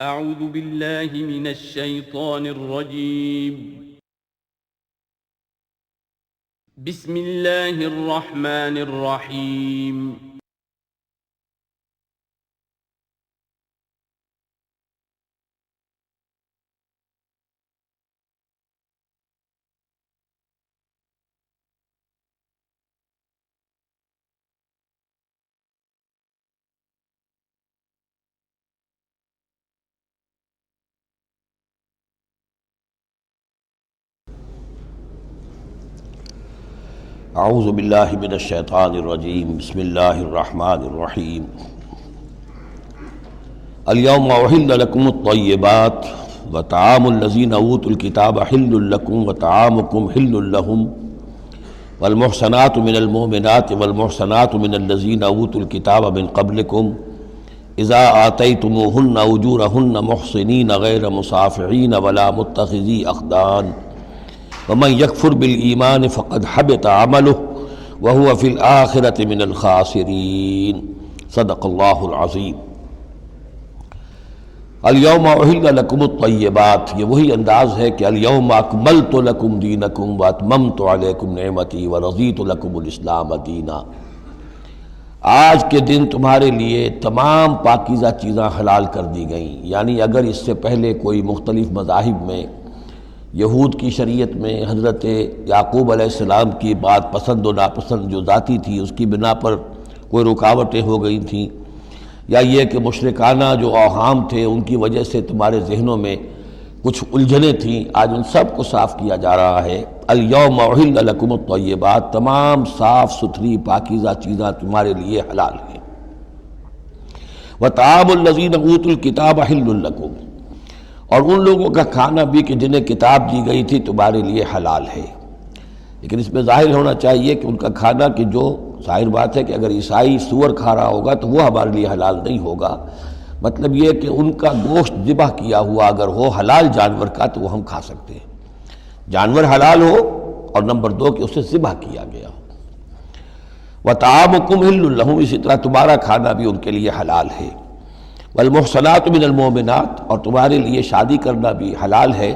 اعوذ باللہ من الشیطان الرجیم بسم اللہ الرحمن الرحیم اعوذ باللہ من الشیطان الرجیم بسم اللہ الرحمن الرحیم اليوم احل لکم الطیبات وطعام الذین اوتوا الکتاب حل لکم وطعامکم حل لهم والمحصنات من المؤمنات والمحصنات من الذین اوتوا الکتاب من قبلکم اذا آتیتموہن اجورہن محصنین غیر مصافحین ولا متخذی اخدان ومن یکفر بالایمان فقد حبط عملہ وہو فی الآخرۃ من الخاسرین صدق اللہ العظیم۔ الیوم احل لکم الطیبات، یہ وہی انداز ہے کہ الیوم اکملت لکم دینکم واتممت علیکم نعمتی ورضیت لکم الاسلام دینا۔ آج کے دن تمہارے لیے تمام پاکیزہ چیزاں حلال کر دی گئیں، یعنی اگر اس سے پہلے کوئی مختلف مذاہب میں، یہود کی شریعت میں حضرت یعقوب علیہ السلام کی بات پسند و ناپسند جو ذاتی تھی اس کی بنا پر کوئی رکاوٹیں ہو گئی تھیں، یا یہ کہ مشرکانہ جو اوہام تھے ان کی وجہ سے تمہارے ذہنوں میں کچھ الجھنیں تھیں، آج ان سب کو صاف کیا جا رہا ہے۔ الیوم احل لکم الطیبات، تمام صاف ستھری پاکیزہ چیزاں تمہارے لیے حلال ہیں۔ وطعام الذین اوتوا الکتاب حل لکم، اور ان لوگوں کا کھانا بھی کہ جنہیں کتاب دی گئی تھی تمہارے لیے حلال ہے۔ لیکن اس میں ظاہر ہونا چاہیے کہ ان کا کھانا کہ جو ظاہر بات ہے کہ اگر عیسائی سور کھا رہا ہوگا تو وہ ہمارے لیے حلال نہیں ہوگا، مطلب یہ کہ ان کا گوشت ذبح کیا ہوا اگر ہو حلال جانور کا تو وہ ہم کھا سکتے ہیں، جانور حلال ہو، اور نمبر دو کہ اسے ذبح کیا گیا ہو۔ وطعامکم حل لہم، اسی طرح تمہارا کھانا بھی ان کے لیے حلال ہے۔ والمحصنات من المؤمنات، اور تمہارے لیے شادی کرنا بھی حلال ہے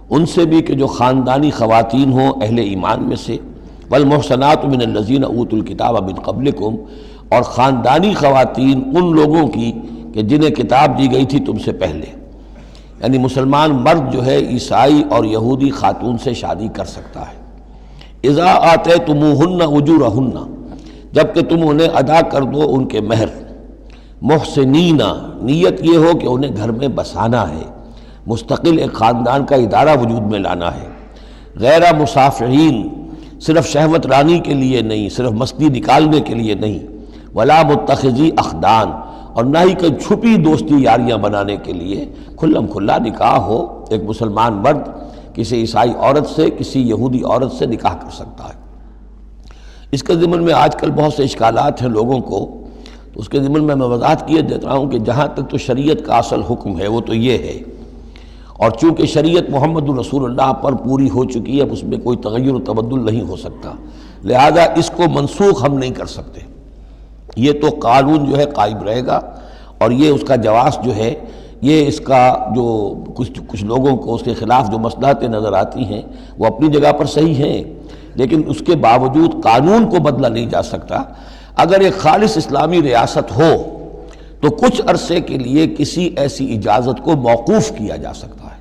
ان سے بھی کہ جو خاندانی خواتین ہوں اہل ایمان میں سے۔ والمحصنات من الذین اوتوا الکتاب من قبلکم، اور خاندانی خواتین ان لوگوں کی کہ جنہیں کتاب دی گئی تھی تم سے پہلے، یعنی مسلمان مرد جو ہے عیسائی اور یہودی خاتون سے شادی کر سکتا ہے۔ اذا آتیتموہن اجورہن، جب کہ تم انہیں ادا کر دو ان کے مہر۔ محسنین، نیت یہ ہو کہ انہیں گھر میں بسانا ہے، مستقل ایک خاندان کا ادارہ وجود میں لانا ہے۔ غیر مصافحین، صرف شہوت رانی کے لیے نہیں، صرف مستی نکالنے کے لیے نہیں۔ ولا متخذی اخدان، اور نہ ہی کہ چھپی دوستی یاریاں بنانے کے لیے، کھلم کھلا نکاح ہو، ایک مسلمان مرد کسی عیسائی عورت سے، کسی یہودی عورت سے نکاح کر سکتا ہے۔ اس کے ضمن میں آج کل بہت سے اشکالات ہیں لوگوں کو، تو اس کے ضمن میں وضاحت کیے دیتا ہوں کہ جہاں تک تو شریعت کا اصل حکم ہے وہ تو یہ ہے، اور چونکہ شریعت محمد رسول اللہ پر پوری ہو چکی ہے، اب اس میں کوئی تغیر و تبدل نہیں ہو سکتا، لہذا اس کو منسوخ ہم نہیں کر سکتے، یہ تو قانون جو ہے قائم رہے گا، اور یہ اس کا جواز جو ہے، یہ اس کا جو کچھ لوگوں کو اس کے خلاف جو مصلحتیں نظر آتی ہیں وہ اپنی جگہ پر صحیح ہیں، لیکن اس کے باوجود قانون کو بدلا نہیں جا سکتا۔ اگر ایک خالص اسلامی ریاست ہو تو کچھ عرصے کے لیے کسی ایسی اجازت کو موقوف کیا جا سکتا ہے،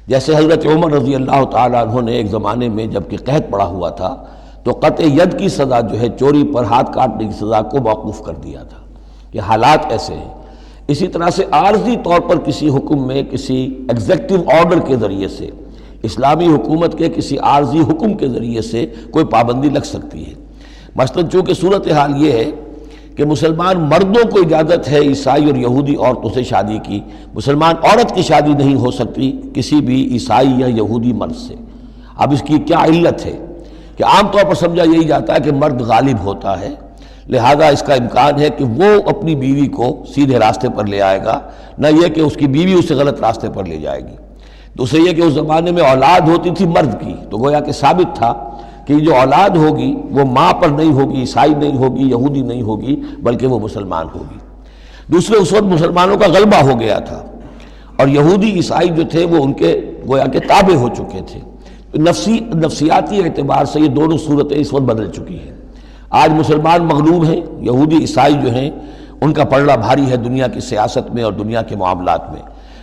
جیسے حضرت عمر رضی اللہ تعالیٰ عنہ نے ایک زمانے میں جب کہ قحط پڑا ہوا تھا تو قطع ید کی سزا جو ہے، چوری پر ہاتھ کاٹنے کی سزا کو موقوف کر دیا تھا، کہ حالات ایسے ہیں۔ اسی طرح سے عارضی طور پر کسی حکم میں، کسی ایگزیکٹو آرڈر کے ذریعے سے، اسلامی حکومت کے کسی عارضی حکم کے ذریعے سے کوئی پابندی لگ سکتی ہے۔ مثلا چونکہ صورتحال یہ ہے کہ مسلمان مردوں کو اجازت ہے عیسائی اور یہودی عورتوں سے شادی کی، مسلمان عورت کی شادی نہیں ہو سکتی کسی بھی عیسائی یا یہودی مرد سے۔ اب اس کی کیا علت ہے کہ عام طور پر سمجھا یہی جاتا ہے کہ مرد غالب ہوتا ہے، لہذا اس کا امکان ہے کہ وہ اپنی بیوی کو سیدھے راستے پر لے آئے گا، نہ یہ کہ اس کی بیوی اسے غلط راستے پر لے جائے گی۔ دوسرے یہ کہ اس زمانے میں اولاد ہوتی تھی مرد کی، تو گویا کہ ثابت تھا کہ جو اولاد ہوگی وہ ماں پر نہیں ہوگی، عیسائی نہیں ہوگی، یہودی نہیں ہوگی، بلکہ وہ مسلمان ہوگی۔ دوسرے اس وقت مسلمانوں کا غلبہ ہو گیا تھا، اور یہودی عیسائی جو تھے وہ ان کے گویا کے تابع ہو چکے تھے. نفسیاتی اعتبار سے یہ دونوں صورتیں اس وقت بدل چکی ہیں. آج مسلمان مغلوب ہیں، یہودی عیسائی جو ہیں ان کا پلڑا بھاری ہے دنیا کی سیاست میں اور دنیا کے معاملات میں.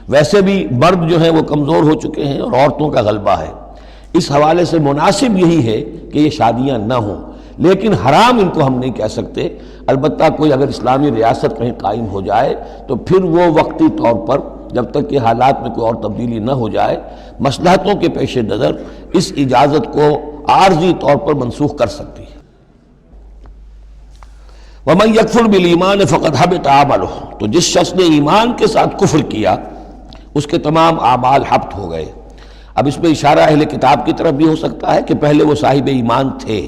ویسے بھی مرد جو ہیں وہ کمزور ہو چکے ہیں اور عورتوں کا غلبہ ہے. اس حوالے سے مناسب یہی ہے کہ یہ شادیاں نہ ہوں، لیکن حرام ان کو ہم نہیں کہہ سکتے. البتہ کوئی اگر اسلامی ریاست کہیں قائم ہو جائے تو پھر وہ وقتی طور پر جب تک کہ حالات میں کوئی اور تبدیلی نہ ہو جائے مصلحتوں کے پیش نظر اس اجازت کو عارضی طور پر منسوخ کر سکتی ہے. وَمَنْ يَكْفُرْ بِالْإِيمَانِ فَقَدْ حَبِطَ عَمَلُهُ، تو جس شخص نے ایمان کے ساتھ کفر کیا اس کے تمام اعمال حبط ہو گئے. اب اس میں اشارہ اہل کتاب کی طرف بھی ہو سکتا ہے کہ پہلے وہ صاحب ایمان تھے،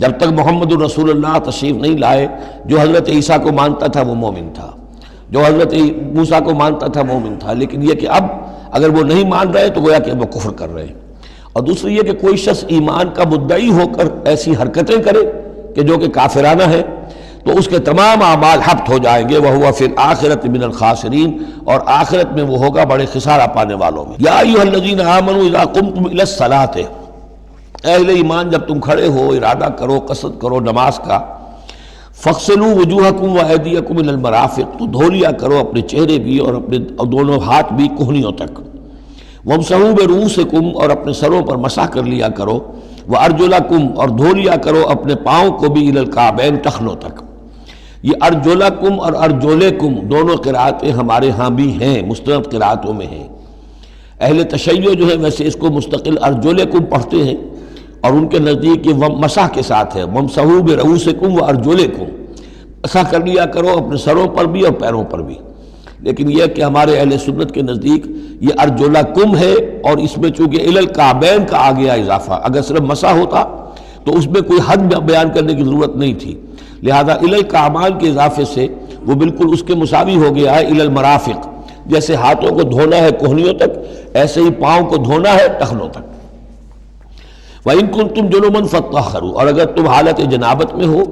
جب تک محمد الرسول اللہ تشریف نہیں لائے جو حضرت عیسیٰ کو مانتا تھا وہ مومن تھا، جو حضرت موسیٰ کو مانتا تھا مومن تھا. لیکن یہ کہ اب اگر وہ نہیں مان رہے تو گویا کہ وہ کفر کر رہے ہیں. اور دوسری یہ کہ کوئی شخص ایمان کا مدعی ہو کر ایسی حرکتیں کرے کہ جو کہ کافرانہ ہے تو اس کے تمام اعمال حبط ہو جائیں گے. وَهُوَ فِي الْآخِرَةِ مِنَ الْخَاسِرِينَ، اور آخرت میں وہ ہوگا بڑے خسارہ پانے والوں میں. یا ایھا الذین آمنوا اذا قمتم الی الصلاۃ، اہل ایمان جب تم کھڑے ہو ارادہ کرو قصد کرو نماز کا، فاغسلوا وجوہکم وایدیکم الی المرافق، تو دھو لیا کرو اپنے چہرے بھی اور اپنے دونوں ہاتھ بھی کہنیوں تک. وامسحوا برؤوسکم، اور اپنے سروں پر مسح کر لیا کرو. وارجلکم، اور دھو لیا کرو اپنے پاؤں کو بھی الی الکعبین، ٹخنوں تک. یہ ارجلکم اور ارجلکم دونوں قرأتیں ہمارے ہاں بھی ہیں، مستند قرأتوں میں ہیں. اہل تشیع جو ہے ویسے اس کو مستقل ارجلکم پڑھتے ہیں اور ان کے نزدیک یہ مسح کے ساتھ ہے. وامسحوا برؤوسکم وارجلکم، مسح کر لیا کرو اپنے سروں پر بھی اور پیروں پر بھی. لیکن یہ کہ ہمارے اہل سنت کے نزدیک یہ ارجلکم ہے، اور اس میں چونکہ الی الکعبین کا آ گیا اضافہ، اگر صرف مسح ہوتا تو اس میں کوئی حد بیان کرنے کی ضرورت نہیں تھی. لہذا الی الکعبین کے اضافے سے وہ بالکل اس کے مساوی ہو گیا ہے الی المرافق. جیسے ہاتھوں کو دھونا ہے کہنیوں تک، ایسے ہی پاؤں کو دھونا ہے ٹخنوں تک. وَإِن كُنتُمْ جُنُبًا فَاطَّهَّرُوا، اور اگر تم حالت جنابت میں ہو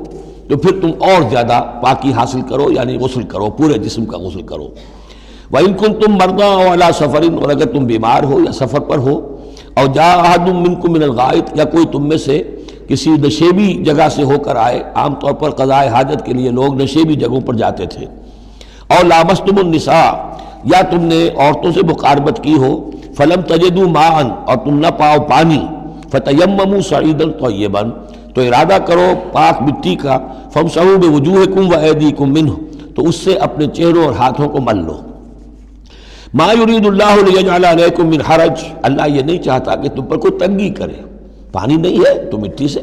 تو پھر تم اور زیادہ پاکی حاصل کرو، یعنی غسل کرو، پورے جسم کا غسل کرو. وَإِن كُنتُمْ مَرْضَىٰ أَوْ عَلَىٰ سَفَرٍ، اور اگر تم بیمار ہو یا سفر پر ہو. اور جاء أَحَدٌ مِّنكُم مِّنَ الْغَائِطِ، یا کوئی تم میں سے کسی نشیبی جگہ سے ہو کر آئے. عام طور پر قضاء حاجت کے لیے لوگ نشیبی جگہوں پر جاتے تھے. اور لامستم النساء، یا تم نے عورتوں سے مقاربت کی ہو. فلم تجدوا ماء، اور تم نہ پاؤ پانی. فتیمموا صعیدا طیبا، تو ارادہ کرو پاک مٹی کا. فامسحوا بوجوہکم وایدیکم منہ، تو اس سے اپنے چہروں اور ہاتھوں کو مل لو. ما یرید اللہ لیجعل علیکم من حرج، اللہ یہ نہیں چاہتا کہ تم پر کوئی تنگی کرے. پانی نہیں ہے تو مٹی سے.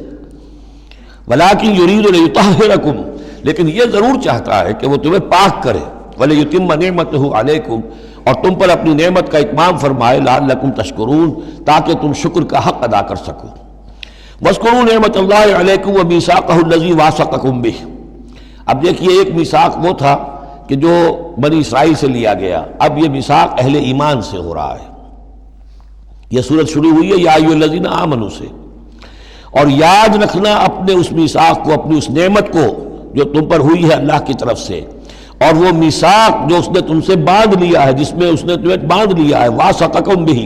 ولکن یرید لیطہرکم، لیکن یہ ضرور چاہتا ہے کہ وہ تمہیں پاک کرے. ولیتم نعمتہ علیکم، اور تم پر اپنی نعمت کا اتمام فرمائے. لعلکم تشکرون، تاکہ تم شکر کا حق ادا کر سکو. واذکروا نعمت اللہ علیکم ومیثاقہ الذی واثقکم بہ. اب دیکھیے ایک میثاق وہ تھا کہ جو بنی اسرائیل سے لیا گیا، اب یہ میثاق اہل ایمان سے ہو رہا ہے. یہ صورت شروع ہوئی ہے یا ایھا الذین آمنوا سے. اور یاد رکھنا اپنے اس میثاق کو، اپنی اس نعمت کو جو تم پر ہوئی ہے اللہ کی طرف سے، اور وہ میثاق جو اس نے تم سے باندھ لیا ہے، جس میں اس نے تمہیں باندھ لیا ہے. واثقکم بہ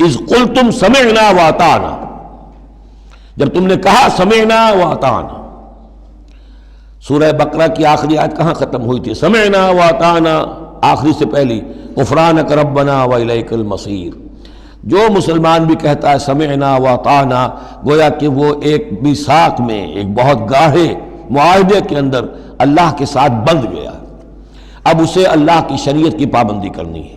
اذ قلتم سمعنا واطعنا، جب تم نے کہا سمعنا واطعنا. سورہ بقرہ کی آخری آیت کہاں ختم ہوئی تھی؟ سمعنا واطعنا، آخری سے پہلی غفرانک ربنا والیک المصیر. جو مسلمان بھی کہتا ہے سمعنا واطعنا، گویا کہ وہ ایک میثاق میں، ایک بہت گاہے معاہدے کے اندر اللہ کے ساتھ بندھ گیا. اب اسے اللہ کی شریعت کی پابندی کرنی ہے.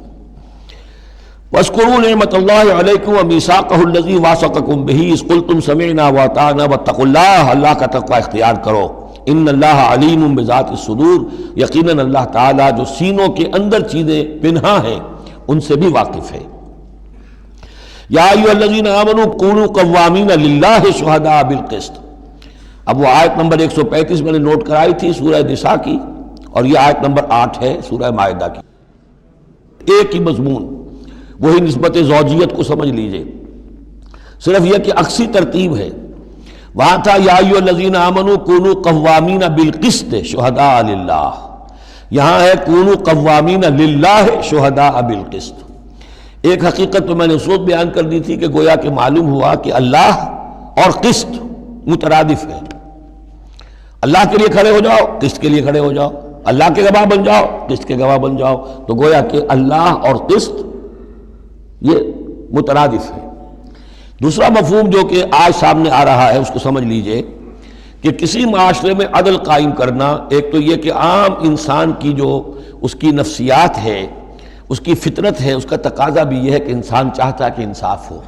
وَاذْكُرُوا نِعْمَتَ اللَّهِ عَلَيْكُمْ وَمِيثَاقَهُ الَّذِي وَاثَقَكُمْ بِهِ إِذْ قُلْتُمْ سَمِعْنَا وَأَطَعْنَا وَاتَّقُوا اللَّهَ، اللہ کا تقوی اختیار کرو. ان اللہ علیم بذات الصدور، یقیناً اللہ تعالیٰ جو سینوں کے اندر چیزیں پنہاں ہیں ان سے بھی واقف ہے. یا ایھا الذین آمنوا کونوا قوامین للہ شہداء بالقسط. اب وہ آیت نمبر 135 میں نے نوٹ کرائی تھی سورہ نساء کی، اور یہ آیت نمبر 8 ہے سورہ مائدہ کی. ایک ہی مضمون، وہی نسبت زوجیت کو سمجھ لیجئے، صرف یہ کہ عکسی ترتیب ہے. وہاں تھا یا ایھا الذین آمنوا کونوا قوامین بالقسط شہداء للہ، یہاں ہے کونوا قوامین للہ شہداء بالقسط. ایک حقیقت تو میں نے اس وقت بیان کر دی تھی کہ گویا کہ معلوم ہوا کہ اللہ اور قسط مترادف ہے. اللہ کے لیے کھڑے ہو جاؤ، قسط کے لیے کھڑے ہو جاؤ، اللہ کے گواہ بن جاؤ، قسط کے گواہ بن جاؤ. تو گویا کہ اللہ اور قسط یہ مترادف ہے. دوسرا مفہوم جو کہ آج سامنے آ رہا ہے اس کو سمجھ لیجئے کہ کسی معاشرے میں عدل قائم کرنا، ایک تو یہ کہ عام انسان کی جو اس کی نفسیات ہے، اس کی فطرت ہے، اس کا تقاضا بھی یہ ہے کہ انسان چاہتا ہے کہ انصاف ہو.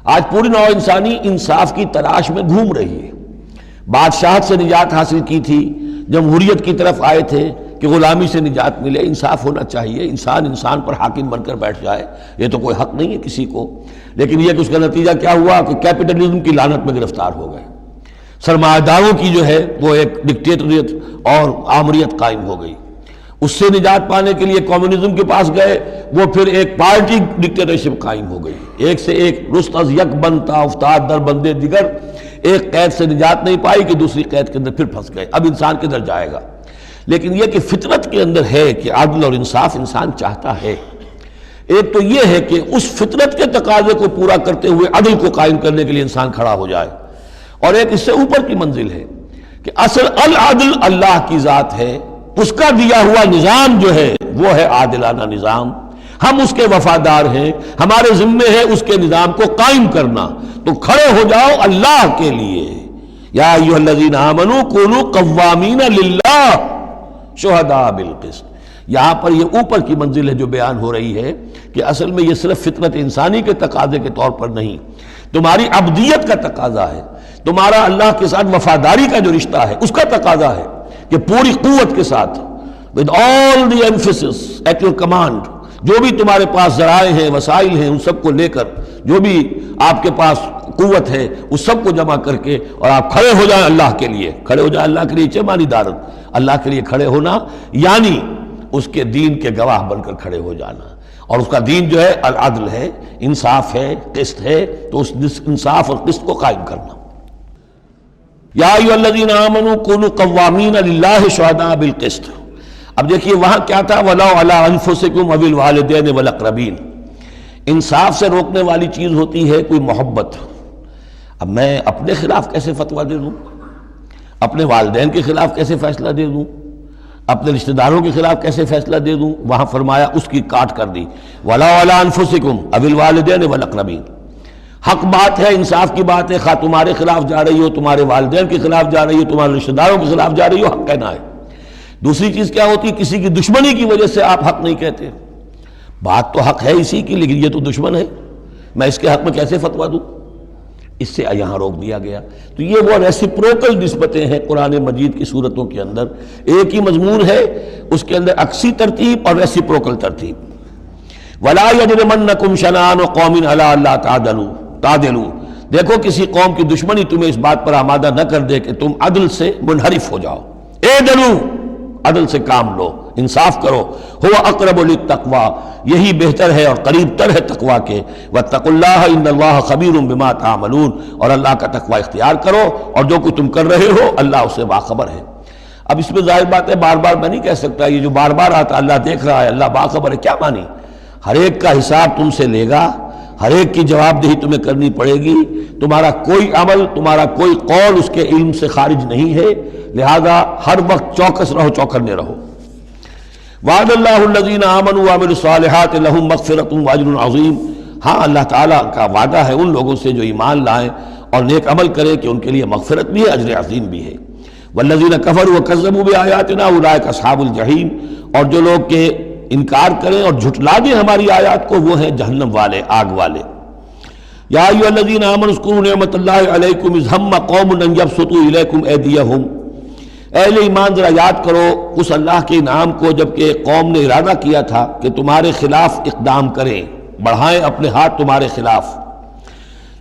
آج پوری نوع انسانی انصاف کی تلاش میں گھوم رہی ہے. بادشاہت سے نجات حاصل کی تھی، جمہوریت کی طرف آئے تھے کہ غلامی سے نجات ملے، انصاف ہونا چاہیے، انسان پر حاکم بن کر بیٹھ جائے، یہ تو کوئی حق نہیں ہے کسی کو. لیکن یہ کہ اس کا نتیجہ کیا ہوا کہ کیپٹلزم کی لعنت میں گرفتار ہو گئے. سرمایہ داروں کی جو ہے وہ ایک ڈکٹیٹریٹ اور آمریت قائم ہو گئی. اس سے نجات پانے کے لیے کمیونزم کے پاس گئے، وہ پھر ایک پارٹی ڈکٹیٹرشپ قائم ہو گئی. ایک سے ایک رست از یک بنتا افتاد در بندے دیگر. ایک قید سے نجات نہیں پائی کہ دوسری قید کے اندر پھر پھنس گئے. اب انسان کدھر جائے گا؟ لیکن یہ کہ فطرت کے اندر ہے کہ عدل اور انصاف انسان چاہتا ہے. ایک تو یہ ہے کہ اس فطرت کے تقاضے کو پورا کرتے ہوئے عدل کو قائم کرنے کے لیے انسان کھڑا ہو جائے. اور ایک اس سے اوپر کی منزل ہے کہ اصل العدل اللہ کی ذات ہے، اس کا دیا ہوا نظام جو ہے وہ ہے عادلانہ نظام. ہم اس کے وفادار ہیں، ہمارے ذمے ہے اس کے نظام کو قائم کرنا. تو کھڑے ہو جاؤ اللہ کے لیے. یا ایھا الذین آمنوا کونوا قوامین للہ شہداء بالقسط. یہاں پر یہ اوپر کی منزل ہے جو بیان ہو رہی ہے کہ اصل میں یہ صرف فطرت انسانی کے تقاضے کے طور پر نہیں، تمہاری عبدیت کا تقاضا ہے، تمہارا اللہ کے ساتھ وفاداری کا جو رشتہ ہے اس کا تقاضا ہے کہ پوری قوت کے ساتھ with all the emphasis at your command، جو بھی تمہارے پاس ذرائع ہیں، وسائل ہیں، ان سب کو لے کر، جو بھی آپ کے پاس قوت ہے اس سب کو جمع کر کے اور آپ کھڑے ہو جائیں اللہ کے لیے. کھڑے ہو جائیں اللہ کے لیے چہ مانی دارن، اللہ کے لیے کھڑے ہونا یعنی اس کے دین کے گواہ بن کر کھڑے ہو جانا. اور اس کا دین جو ہے العدل ہے، انصاف ہے، قسط ہے. تو اس انصاف اور قسط کو قائم کرنا. یا ایھا الذین آمنوا کونوا قوامین للہ شہداء بالقسط. اب دیکھیے وہاں کیا تھا، وَلَوْ عَلَىٰ أَنفُسِكُمْ أَوِ الْوَالِدَيْنِ وَالْأَقْرَبِينَ. انصاف سے روکنے والی چیز ہوتی ہے کوئی محبت. اب میں اپنے خلاف کیسے فتویٰ دے دوں، اپنے والدین کے خلاف کیسے فیصلہ دے دوں، اپنے رشتہ داروں کے خلاف کیسے فیصلہ دے دوں؟ وہاں فرمایا اس کی کاٹ کر دی، وَلَوْ عَلَىٰ أَنفُسِكُمْ أَوِ الْوَالِدَيْنِ وَالْأَقْرَبِينَ. حق بات ہے، انصاف کی بات ہے، خواہ تمہارے خلاف جا رہی ہو، تمہارے والدین کے خلاف جا رہی ہو، تمہارے رشتہ داروں کے خلاف جا رہی ہو، حق کہنا ہے. دوسری چیز کیا ہوتی ہے، کسی کی دشمنی کی وجہ سے آپ حق نہیں کہتے. بات تو حق ہے اسی کی، لیکن یہ تو دشمن ہے، میں اس کے حق میں کیسے فتویٰ دوں؟ اس سے یہاں روک دیا گیا. تو یہ وہ ریسیپروکل نسبتیں ہیں قرآن مجید کی صورتوں کے اندر. ایک ہی مضمون ہے، اس کے اندر عکسی ترتیب اور ریسیپروکل ترتیب. وَلَا يَجْرِمَنَّكُمْ شَنَآنُ قَوْمٍ عَلَىٰ أَلَّا تَعْدِلُوا. دیکھو کسی قوم کی دشمنی تمہیں اس بات پر آمادہ نہ کر دے کہ تم عدل سے منحرف ہو جاؤ. اعدلوا، عدل سے کام لو، انصاف کرو. هو اقرب للتقوی، یہی بہتر ہے اور قریب تر ہے تقوی کے. واتقوا اللہ ان اللہ خبیر بما تعملون. اور اللہ کا تقوی اختیار کرو اور جو کچھ تم کر رہے ہو اللہ اس سے باخبر ہے. اب اس میں ظاہر بات ہے بار بار میں نہیں کہہ سکتا یہ جو بار بار آتا اللہ دیکھ رہا ہے، اللہ باخبر ہے، کیا مانی؟ ہر ایک کا حساب تم سے لے گا، ہر ایک کی جواب دہی تمہیں کرنی پڑے گی. تمہارا کوئی عمل، تمہارا کوئی قول اس کے علم سے خارج نہیں ہے، لہذا ہر وقت چوکس رہو، چوکنے رہو. وعد اللہ الذین آمنوا وعملوا الصالحات لہم مغفرۃ واجر عظیم. ہاں اللہ تعالیٰ کا وعدہ ہے ان لوگوں سے جو ایمان لائیں اور نیک عمل کریں کہ ان کے لیے مغفرت بھی ہے، اجر عظیم بھی ہے. والذین کفروا وکذبوا بآیاتنا اولئک اصحاب الجحیم. اور جو لوگ کہ انکار کریں اور جھٹلا دیں ہماری آیات کو وہ ہیں جہنم والے، آگ والے. یا ایھا الذین آمنوا اذکروا نعمت اللہ علیکم اذ ہم قوم ان یبسطوا الیکم ایدیہم. اہل ایمان ذرا یاد کرو اس اللہ کے انعام کو جب کہ قوم نے ارادہ کیا تھا کہ تمہارے خلاف اقدام کریں، بڑھائیں اپنے ہاتھ تمہارے خلاف.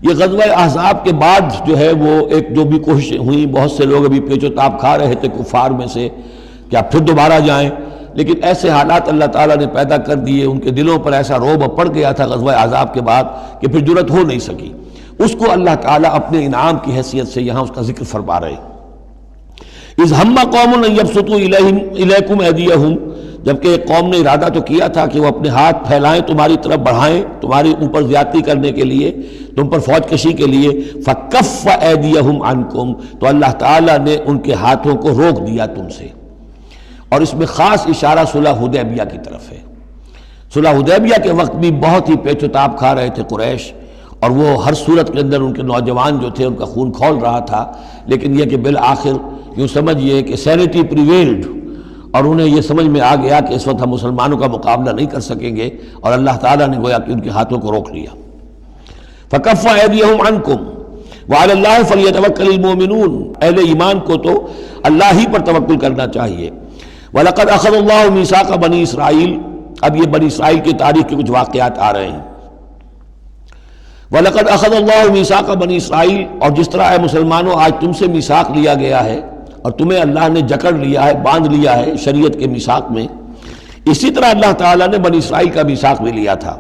یہ غزوہ احزاب کے بعد جو ہے وہ ایک جو بھی کوششیں ہوئیں، بہت سے لوگ ابھی پیچ و تاب کھا رہے تھے کفار میں سے کیا پھر دوبارہ جائیں، لیکن ایسے حالات اللہ تعالیٰ نے پیدا کر دیے، ان کے دلوں پر ایسا رعب پڑ گیا تھا غزوہ احزاب کے بعد کہ پھر جرأت ہو نہیں سکی. اس کو اللہ تعالیٰ اپنے انعام کی حیثیت سے یہاں اس کا ذکر فرما رہے. اذ ہم قوم ان یبسطوا الیکم ایدیہم. جبکہ ایک قوم نے ارادہ تو کیا تھا کہ وہ اپنے ہاتھ پھیلائیں تمہاری طرف بڑھائیں تمہارے اوپر زیادتی کرنے کے لیے، تم پر فوج کشی کے لیے، فَكَفَّ أَيْدِيَهُمْ عَنْكُمْ، تو اللہ تعالیٰ نے ان کے ہاتھوں کو روک دیا تم سے۔ اور اس میں خاص اشارہ صلح حدیبیہ کی طرف ہے۔ صلح حدیبیہ کے وقت بھی بہت ہی پیچ و تاب کھا رہے تھے قریش، اور وہ ہر صورت کے اندر ان کے نوجوان جو تھے ان کا خون کھول رہا تھا، لیکن یہ کہ بالآخر یوں سمجھئے کہ سینٹی پریویلڈ، اور انہیں یہ سمجھ میں آ گیا کہ اس وقت ہم مسلمانوں کا مقابلہ نہیں کر سکیں گے، اور اللہ تعالیٰ نے گویا کہ ان کے ہاتھوں کو روک لیا۔ فَكَفَّ أَيْدِيَهُمْ عَنْكُمْ وَعَلَى اللَّهِ فَلْيَتَوَكَّلِ الْمُؤْمِنُونَ، اہل ایمان کو تو اللہ ہی پر توکل کرنا چاہیے۔ وَلَقَدْ أَخَذَ اللَّهُ مِيثَاقَ بَنِي إِسْرَائِيلَ، اب یہ بنی اسرائیل کی تاریخ کے کچھ واقعات آ رہے ہیں۔ وَلَقَدْ أَخَذَ اللَّهُ مِيثَاقَ بَنِي إِسْرَائِيلَ، اور جس طرح اے مسلمانوں آج تم سے میثاق لیا گیا ہے اور تمہیں اللہ نے جکڑ لیا ہے، باندھ لیا ہے شریعت کے میثاق میں، اسی طرح اللہ تعالیٰ نے بنی اسرائیل کا میثاق بھی لیا تھا۔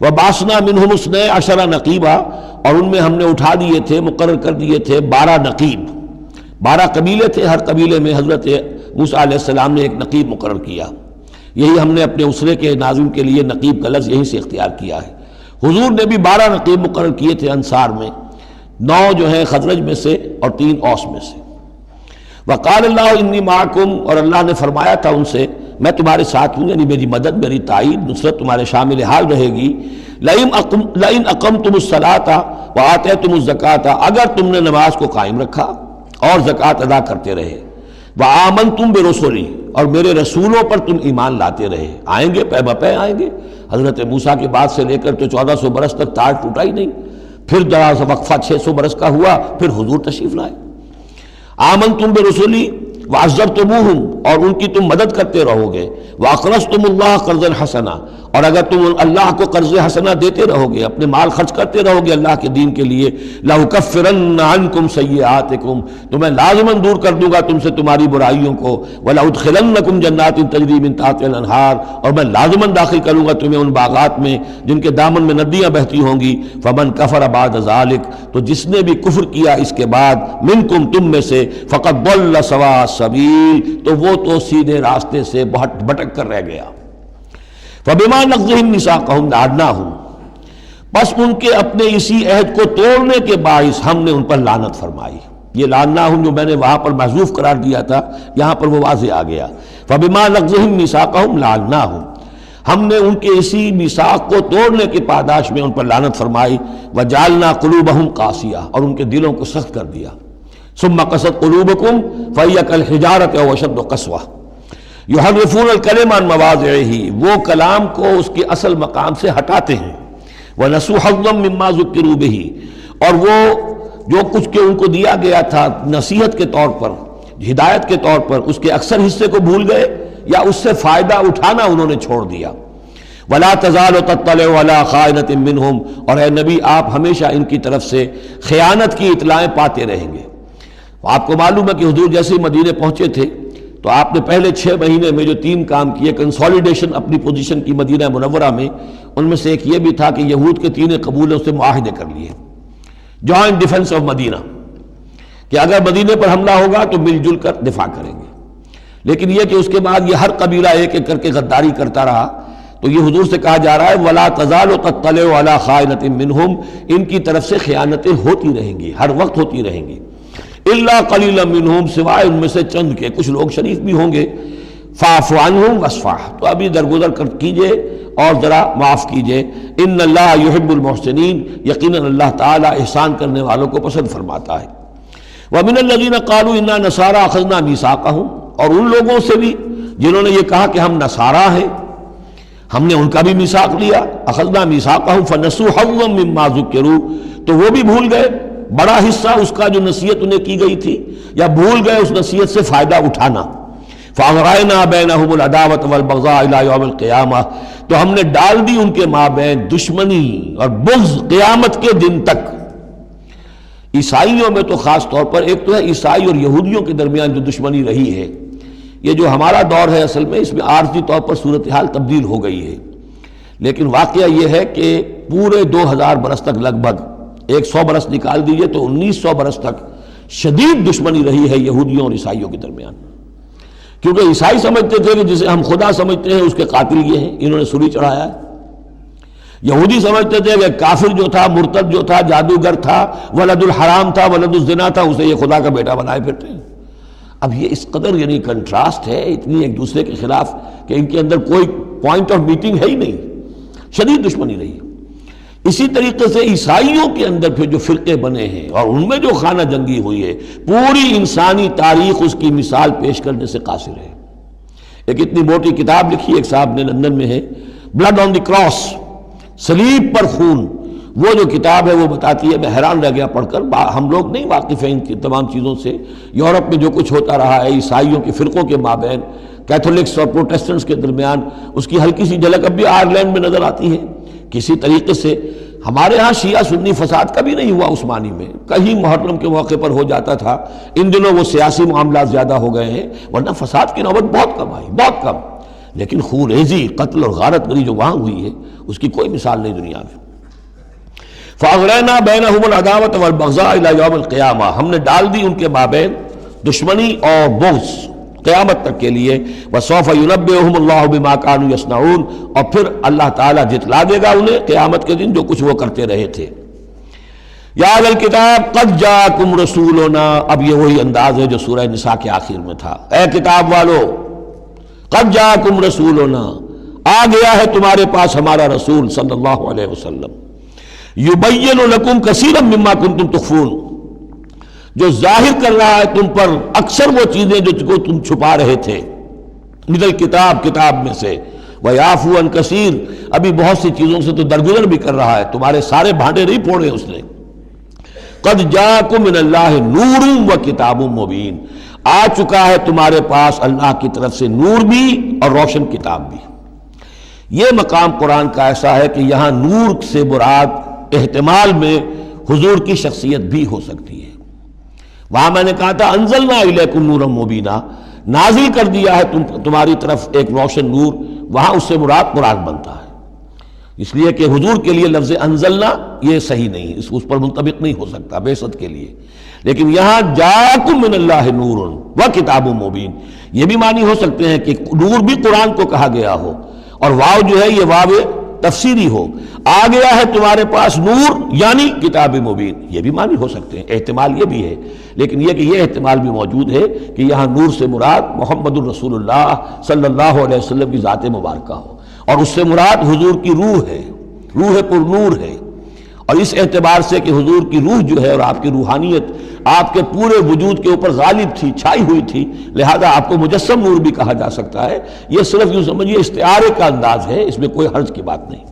وَبَعَثْنَا مِنْهُمُ اثْنَيْ عَشَرَ نَقِيبًا، اور ان میں ہم نے اٹھا دیے تھے، مقرر کر دیے تھے 12 نقیب، 12 قبیلے تھے، ہر قبیلے میں حضرت موسیٰ علیہ السلام نے ایک نقیب مقرر کیا۔ یہی ہم نے اپنے اسرے کے ناظم کے لیے نقیب کا لفظ یہیں سے اختیار کیا ہے۔ حضور نے بھی 12 نقیب مقرر کیے تھے انصار میں، 9 جو ہیں خزرج میں سے اور 3 اوس میں سے۔ وقال اللہ انی معکم، اور اللہ نے فرمایا تھا ان سے میں تمہارے ساتھ ہوں، یعنی میری مدد، میری تائید، نصرت تمہارے شامل حال رہے گی۔ لئن اقمتم الصلاۃ وآتیتم الزکاۃ، اگر تم نے نماز کو قائم رکھا اور زکوٰۃ ادا کرتے رہے، وآمنتم برسلی، اور میرے رسولوں پر تم ایمان لاتے رہے، آئیں گے پے بپے آئیں گے۔ حضرت موسیٰ کے بعد سے لے کر تو 1400 برس تک تار ٹوٹا ہی نہیں، پھر ذرا سا وقفہ 600 برس کا ہوا، پھر حضور تشریف لائے۔ آمنتم برسلی وعزرتموہم، اور ان کی تم مدد کرتے رہو گے، واقرضتم اللہ قرضا حسنا، اور اگر تم اللہ کو قرض حسنا دیتے رہو گے، اپنے مال خرچ کرتے رہو گے اللہ کے دین کے لیے، لأکفرن عنکم سیئاتکم، تو میں لازماً دور کر دوں گا تم سے تمہاری برائیوں کو، ولأدخلنکم جنات تجری من تحتها الانہار، اور میں لازماً داخل کروں گا تمہیں ان باغات میں جن کے دامن میں ندیاں بہتی ہوں گی۔ فمن کفر بعد ذلک، تو جس نے بھی کفر کیا اس کے بعد، منکم تم میں سے، فقد ضل سواء السبیل، تو وہ تو سیدھے راستے سے بہت بھٹک کر رہ گیا۔ فبما نقضهم ميثاقهم لعناهم، بس ان کے اپنے اسی عہد کو توڑنے کے باعث ہم نے ان پر لعنت فرمائی۔ یہ لعناهم جو میں نے وہاں پر محذوف قرار دیا تھا، یہاں پر وہ واضح آ گیا۔ فبما نقضهم ميثاقهم لعناهم، ہم نے ان کے اسی میثاق کو توڑنے کی پاداش میں ان پر لعنت فرمائی۔ وجعلنا قلوبهم قاسیہ، اور ان کے دلوں کو سخت کر دیا۔ ثم قست قلوبکم فہی کالحجارۃ او اشد قسوہ، یحرفون الکلم عن مواضعہ، وہ کلام کو اس کے اصل مقام سے ہٹاتے ہیں۔ ونسوا حظا مما ذکروا بہ، اور وہ جو کچھ کہ ان کو دیا گیا تھا نصیحت کے طور پر، ہدایت کے طور پر، اس کے اکثر حصے کو بھول گئے یا اس سے فائدہ اٹھانا انہوں نے چھوڑ دیا۔ ولا تزال تطلع على خائنۃ منہم، اور اے نبی آپ ہمیشہ ان کی طرف سے خیانت کی اطلاعیں پاتے رہیں گے۔ آپ کو معلوم ہے کہ حضور جیسے ہی مدینے پہنچے تھے تو آپ نے پہلے 6 مہینے میں جو 3 کام کیے، کنسولیڈیشن اپنی پوزیشن کی مدینہ منورہ میں، ان میں سے ایک یہ بھی تھا کہ یہود کے 3 قبیلوں سے معاہدے کر لیے، جوائنٹ ڈیفنس آف مدینہ، کہ اگر مدینے پر حملہ ہوگا تو مل جل کر دفاع کریں گے۔ لیکن یہ کہ اس کے بعد یہ ہر قبیلہ ایک ایک کر کے غداری کرتا رہا، تو یہ حضور سے کہا جا رہا ہے ولا تزال تطلع علی خائنۃ منہم، ان کی طرف سے خیانتیں ہوتی رہیں گی، ہر وقت ہوتی رہیں گی۔ الا قلیلا منہم، سوائے ان میں سے چند کے، کچھ لوگ شریف بھی ہوں گے۔ فاعف عنہم واصفح، تو ابھی درگزر کر کیجئے اور ذرا معاف کیجئے۔ ان اللہ یحب المحسنین، یقیناً اللہ تعالی احسان کرنے والوں کو پسند فرماتا ہے۔ ومن الذین قالوا انا نصارى اخذنا میثاقهم، اور ان لوگوں سے بھی جنہوں نے یہ کہا کہ ہم نصارہ ہیں، ہم نے ان کا بھی میثاق لیا۔ اخذنا میثاقهم فنسوا حظا مما ذکروا، تو وہ بھی بھول گئے بڑا حصہ اس کا جو نصیحت انہیں کی گئی تھی، یا بھول گئے اس نصیحت سے فائدہ اٹھانا۔ فَأَغْرَيْنَا بَيْنَهُمُ الْعَدَاوَةَ وَالْبَغْضَاءَ إِلَى يَوْمِ الْقِيَامَةِ، تو ہم نے ڈال دی ان کے مابین دشمنی اور بغض قیامت کے دن تک۔ عیسائیوں میں تو خاص طور پر ایک تو ہے عیسائی اور یہودیوں کے درمیان جو دشمنی رہی ہے، یہ جو ہمارا دور ہے اصل میں اس میں عارضی طور پر صورتحال تبدیل ہو گئی ہے، لیکن واقعہ یہ ہے کہ پورے 2000 برس تک، لگ بھگ 100 برس نکال دیجئے تو 1900 برس تک شدید دشمنی رہی ہے یہودیوں اور عیسائیوں کے درمیان۔ کیونکہ عیسائی سمجھتے تھے کہ جسے ہم خدا سمجھتے ہیں اس کے قاتل یہ ہیں، انہوں نے سولی چڑھایا ہے۔ یہودی سمجھتے تھے کہ کافر جو تھا، مرتد جو تھا، جادوگر تھا، ولد الحرام تھا، ولد الزنا تھا، اسے یہ خدا کا بیٹا بنائے پھرتے ہیں۔ اب یہ اس قدر یعنی کنٹراسٹ ہے اتنی ایک دوسرے کے خلاف کہ ان کے اندر کوئی پوائنٹ آف میٹنگ ہے ہی نہیں، شدید دشمنی رہی۔ اسی طریقے سے عیسائیوں کے اندر پھر جو فرقے بنے ہیں اور ان میں جو خانہ جنگی ہوئی ہے، پوری انسانی تاریخ اس کی مثال پیش کرنے سے قاصر ہے۔ ایک اتنی موٹی کتاب لکھی ایک صاحب نے، لندن میں ہے، بلڈ آن دی کراس، صلیب پر خون، وہ جو کتاب ہے وہ بتاتی ہے، میں حیران رہ گیا پڑھ کر۔ ہم لوگ نہیں واقف ہیں ان کی تمام چیزوں سے، یورپ میں جو کچھ ہوتا رہا ہے عیسائیوں کے فرقوں کے مابین، کیتھولکس اور پروٹیسٹنٹس کے درمیان، اس کی ہلکی سی جھلک اب بھی آئرلینڈ میں نظر آتی ہے۔ کسی طریقے سے ہمارے ہاں شیعہ سنی فساد کبھی نہیں ہوا عثمانی میں، کہیں محرم کے موقع پر ہو جاتا تھا، ان دنوں وہ سیاسی معاملات زیادہ ہو گئے ہیں، ورنہ فساد کی نوبت بہت کم آئی، بہت کم۔ لیکن خون ریزی، قتل اور غارت گری جو وہاں ہوئی ہے اس کی کوئی مثال نہیں دنیا میں۔ فَأَغْرَيْنَا بَيْنَهُمُ الْعَدَاوَةَ وَالْبَغْضَاءَ إِلَى يَوْمِ الْقِيَامَةِ، ہم نے ڈال دی ان کے مابین دشمنی اور بغض قیامت تک کے لیے۔ وَسَوْفَ يُنَبِّئُهُمُ اللَّهُ بِمَا كَانُوا يَصْنَعُونَ، اور پھر اللہ تعالیٰ جتلا دے گا انہیں قیامت کے دن جو کچھ وہ کرتے رہے تھے۔ یا اہل الکتاب قد جاءکم رسولنا، اب یہ وہی انداز ہے جو سورہ نساء کے آخر میں تھا، اے کتاب والو، قد جاءکم رسولنا، آ گیا ہے تمہارے پاس ہمارا رسول صلی اللہ علیہ وسلم، یبین لکم کثیرا مما کنتم تخفون، جو ظاہر کر رہا ہے تم پر اکثر وہ چیزیں جو کو تم چھپا رہے تھے، من الکتاب، کتاب میں سے، ویعفو عن کثیر، ابھی بہت سی چیزوں سے تو درگزر بھی کر رہا ہے، تمہارے سارے بھانڈے نہیں پھوڑے اس نے۔ قد جاءکم من اللہ نور و کتاب مبین، آ چکا ہے تمہارے پاس اللہ کی طرف سے نور بھی اور روشن کتاب بھی۔ یہ مقام قرآن کا ایسا ہے کہ یہاں نور سے مراد احتمال میں حضور کی شخصیت بھی ہو سکتی ہے۔ وہاں میں نے کہا تھا انزلنا الیکم نورا مبینا، نازل کر دیا ہے تمہاری طرف ایک روشن نور، وہاں اس سے مراد قرآن بنتا ہے، اس لیے کہ حضور کے لیے لفظ انزلنا یہ صحیح نہیں، اس پر منطبق نہیں ہو سکتا بعثت کے لیے۔ لیکن یہاں جاءکم من اللہ نور و کتاب مبین، یہ بھی معنی ہو سکتے ہیں کہ نور بھی قرآن کو کہا گیا ہو، اور واو جو ہے یہ واو تفسیری ہو، آ گیا ہے تمہارے پاس نور یعنی کتاب مبین، یہ بھی معنی ہو سکتے ہیں، احتمال یہ بھی ہے۔ لیکن یہ کہ یہ احتمال بھی موجود ہے کہ یہاں نور سے مراد محمد الرسول اللہ صلی اللہ علیہ وسلم کی ذات مبارکہ ہو، اور اس سے مراد حضور کی روح ہے، روح پر نور ہے، اور اس اعتبار سے کہ حضور کی روح جو ہے اور آپ کی روحانیت آپ کے پورے وجود کے اوپر غالب تھی، چھائی ہوئی تھی، لہذا آپ کو مجسم نور بھی کہا جا سکتا ہے۔ یہ صرف یوں سمجھیے استعارے کا انداز ہے، اس میں کوئی حرج کی بات نہیں۔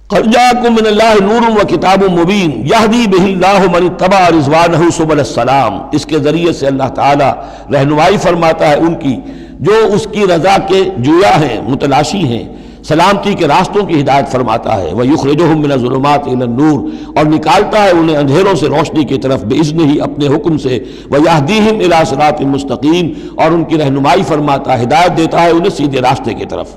قد جاءکم من اللہ نور و کتاب مبین یہدی بہ اللہ من اتبع رضوانہ سبل السلام، اس کے ذریعے سے اللہ تعالی رہنمائی فرماتا ہے ان کی جو اس کی رضا کے جویا ہیں، متلاشی ہیں، سلامتی کے راستوں کی ہدایت فرماتا ہے۔ وَيُخْرِجُهُم مِّنَ الظُّلُمَاتِ إِلَى النُّورِ، اور نکالتا ہے انہیں اندھیروں سے روشنی کی طرف بِإِذْنِهِ، اپنے حکم سے، وَيَهْدِيهِمْ إِلَىٰ صِرَاطٍ مُّسْتَقِيمٍ، اور ان کی رہنمائی فرماتا ہے، ہدایت دیتا ہے انہیں سیدھے راستے کی طرف۔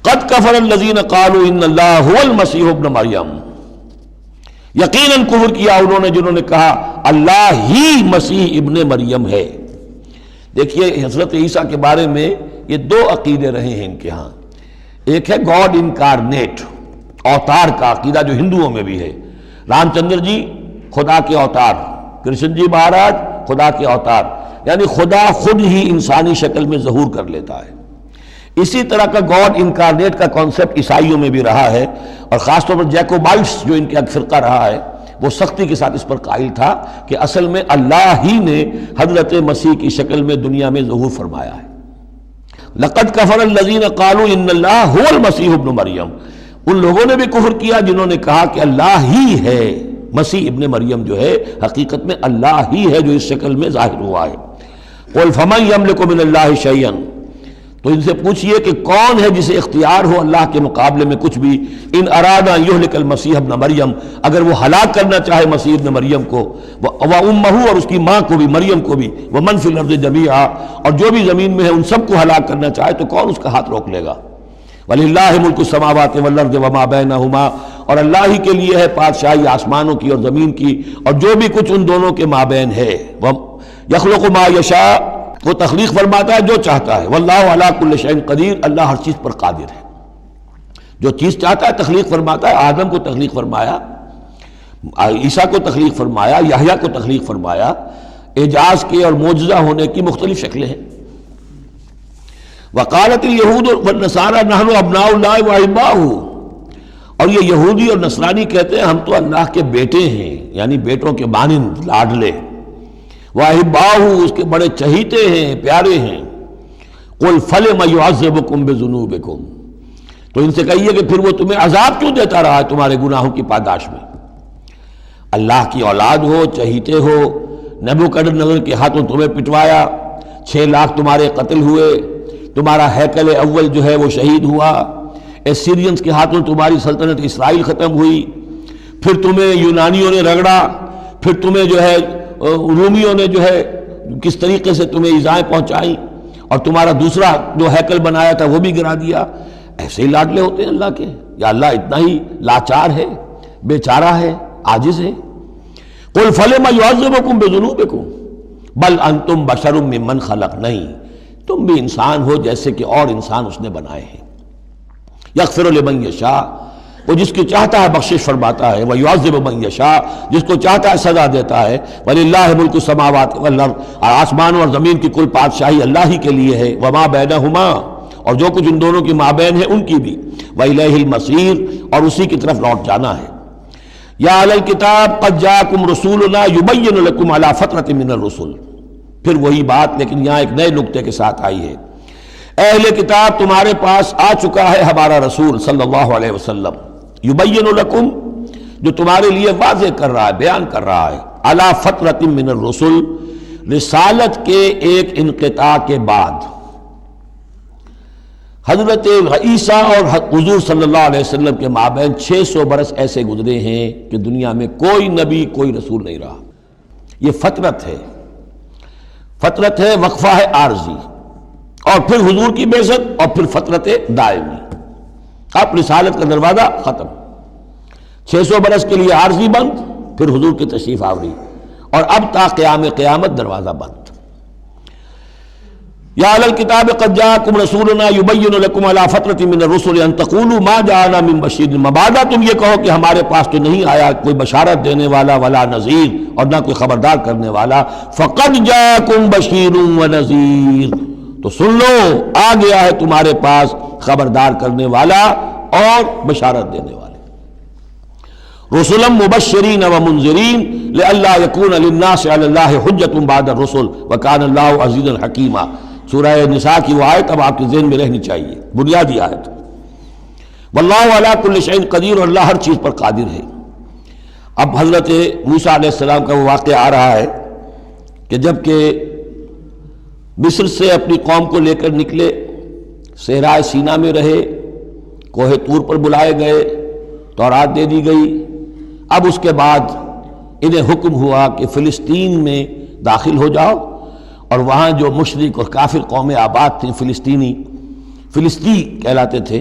قَدْ كَفَرَ الَّذِينَ قَالُوا إِنَّ اللَّهَ هُوَ الْمَسِيحُ ابْنُ مَرْيَمَ، یقیناً کفر کیا انہوں نے جنہوں نے کہا اللہ ہی مسیح ابن مریم ہے۔ دیکھیے حضرت عیسیٰ کے بارے میں یہ دو عقیدے رہے ہیں ان کے ہاں، ایک ہے گاڈ انکارنیٹ، اوتار کا عقیدہ جو ہندوؤں میں بھی ہے، رام چندر جی خدا کے اوتار، کرشن جی مہاراج خدا کے اوتار، یعنی خدا خود ہی انسانی شکل میں ظہور کر لیتا ہے۔ اسی طرح کا گاڈ انکارنیٹ کا کانسیپٹ عیسائیوں میں بھی رہا ہے، اور خاص طور پر جیکوبائٹس جو ان کا فرقہ رہا ہے وہ سختی کے ساتھ اس پر قائل تھا کہ اصل میں اللہ ہی نے حضرت مسیح کی شکل میں دنیا میں ظہور فرمایا ہے۔ لقد کفر الذین قالوا ان اللہ هو المسیح ابن مریم، ان لوگوں نے بھی کفر کیا جنہوں نے کہا کہ اللہ ہی ہے، مسیح ابن مریم جو ہے حقیقت میں اللہ ہی ہے جو اس شکل میں ظاہر ہوا ہے۔ قل فمن یملک من اللہ شیئا، تو ان سے پوچھئے کہ کون ہے جسے اختیار ہو اللہ کے مقابلے میں کچھ بھی، ان اراد ان یہلک المسیح ابن مریم، اگر وہ ہلاک کرنا چاہے مسیح ابن مریم کو، وامہ، اور اس کی ماں کو بھی، مریم کو بھی، ومن فی الارض جمیعا، اور جو بھی زمین میں ہے ان سب کو ہلاک کرنا چاہے تو کون اس کا ہاتھ روک لے گا؟ وَلِلَّهِ مُلْكُ السَّمَاوَاتِ وَالْأَرْضِ وَمَا بَيْنَهُمَا، اور اللہ ہی کے لیے ہے بادشاہی آسمانوں کی اور زمین کی اور جو بھی کچھ ان دونوں کے مابین ہے۔ یخلق ما یشاء، وہ تخلیق فرماتا ہے جو چاہتا ہے، واللہ علی کل شیء قدیر، اللہ ہر چیز پر قادر ہے، جو چیز چاہتا ہے تخلیق فرماتا ہے۔ آدم کو تخلیق فرمایا، عیسیٰ کو تخلیق فرمایا، یحییٰ کو تخلیق فرمایا۔ اعجاز کے اور معجزہ ہونے کی مختلف شکلیں ہیں۔ وقالت اليہود والنصارى نحن ابناء اللہ واحباؤہ، اور یہ یہودی اور نصرانی کہتے ہیں ہم تو اللہ کے بیٹے ہیں، یعنی بیٹوں کے مانند، لاڈلے، واحباؤہ، اس کے بڑے چہیتے ہیں، پیارے ہیں۔ قل فلم يعذبكم بذنوبكم، تو ان سے کہیے کہ پھر وہ تمہیں عذاب کیوں دیتا رہا ہے تمہارے گناہوں کی پاداش میں؟ اللہ کی اولاد ہو، چہیتے ہو، نبوکدنضر کے ہاتھوں تمہیں پٹوایا، 6 لاکھ تمہارے قتل ہوئے، تمہارا ہیکل اول جو ہے وہ شہید ہوا، ایسیرینز کے ہاتھوں تمہاری سلطنت اسرائیل ختم ہوئی، پھر تمہیں یونانیوں نے رگڑا، پھر تمہیں جو ہے رومیوں نے جو ہے کس طریقے سے تمہیں ایذائیں پہنچائیں، اور تمہارا دوسرا جو ہیکل بنایا تھا وہ بھی گرا دیا۔ ایسے ہی لاڈلے ہوتے ہیں اللہ کے؟ یا اللہ اتنا ہی لاچار ہے، بیچارہ ہے، عاجز ہے؟ قل فلم يعذبكم بذنوبكم بل انتم بشر ممن خلق، نہیں، تم بھی انسان ہو جیسے کہ اور انسان اس نے بنائے ہیں۔ یغفر لمن یشاء، وہ جس کی چاہتا ہے بخشش فرماتا ہے، ویعذب من یشاء، جس کو چاہتا ہے سزا دیتا ہے۔ وللہ ملک السماوات والارض، اور آسمانوں اور زمین کی کل بادشاہی اللہ ہی کے لیے ہے۔ وما بینہما، اور جو کچھ ان دونوں کی مابین ہے ان کی بھی۔ وإلیہ المصیر، اور اسی کی طرف لوٹ جانا ہے۔ یا اہل الکتاب قد جاءکم رسولنا یبین لکم علی فترۃ من الرسل، پھر وہی بات لیکن یہاں ایک نئے نکتے کے ساتھ آئی ہے۔ اہل کتاب تمہارے پاس آ چکا ہے ہمارا رسول صلی اللہ علیہ وسلم، یبین لکم، جو تمہارے لیے واضح کر رہا ہے، بیان کر رہا ہے، علی فترۃ من الرسل، رسالت کے ایک انقطاع کے بعد۔ حضرت عیسیٰ اور حضور صلی اللہ علیہ وسلم کے مابین 600 برس ایسے گزرے ہیں کہ دنیا میں کوئی نبی کوئی رسول نہیں رہا۔ یہ فترت ہے، فترت ہے، وقفہ ہے عارضی، اور پھر حضور کی بعثت، اور پھر فترت دائمی۔ اب رسالت کا دروازہ ختم، 600 برس کے لیے عارضی بند، پھر حضور کی تشریف آوری، اور اب تا قیام قیامت دروازہ بند۔ یا اہل الکتاب قد جاءکم رسولنا یبین لکم علی فترۃ من الرسل ان تقولوا ما جاءنا من بشیر، مبادا تم یہ کہو کہ ہمارے پاس تو نہیں آیا کوئی بشارت دینے والا ولا نذیر، اور نہ کوئی خبردار کرنے والا۔ فقد جاءکم بشیر ونذیر، تو سن لو آ گیا ہے تمہارے پاس خبردار کرنے والا اور بشارت دینے والے۔ رسلا مبشرین ومنذرین لئلا یکون للناس علی اللہ حجۃ بعد الرسل وکان اللہ عزیزا حکیما۔ سورہ نساء کی وہ آیت اب آپ کے ذہن میں رہنی چاہیے، بنیادی آیت۔ واللہ علی کل شیء قدیر، اور اللہ ہر چیز پر قادر ہے۔ اب حضرت موسیٰ علیہ السلام کا وہ واقعہ آ رہا ہے کہ جب کہ مصر سے اپنی قوم کو لے کر نکلے، صحرائے سینا میں رہے، کوہ طور پر بلائے گئے، تورات دے دی گئی۔ اب اس کے بعد انہیں حکم ہوا کہ فلسطین میں داخل ہو جاؤ، اور وہاں جو مشرک اور کافر قومیں آباد تھیں، فلسطی کہلاتے تھے،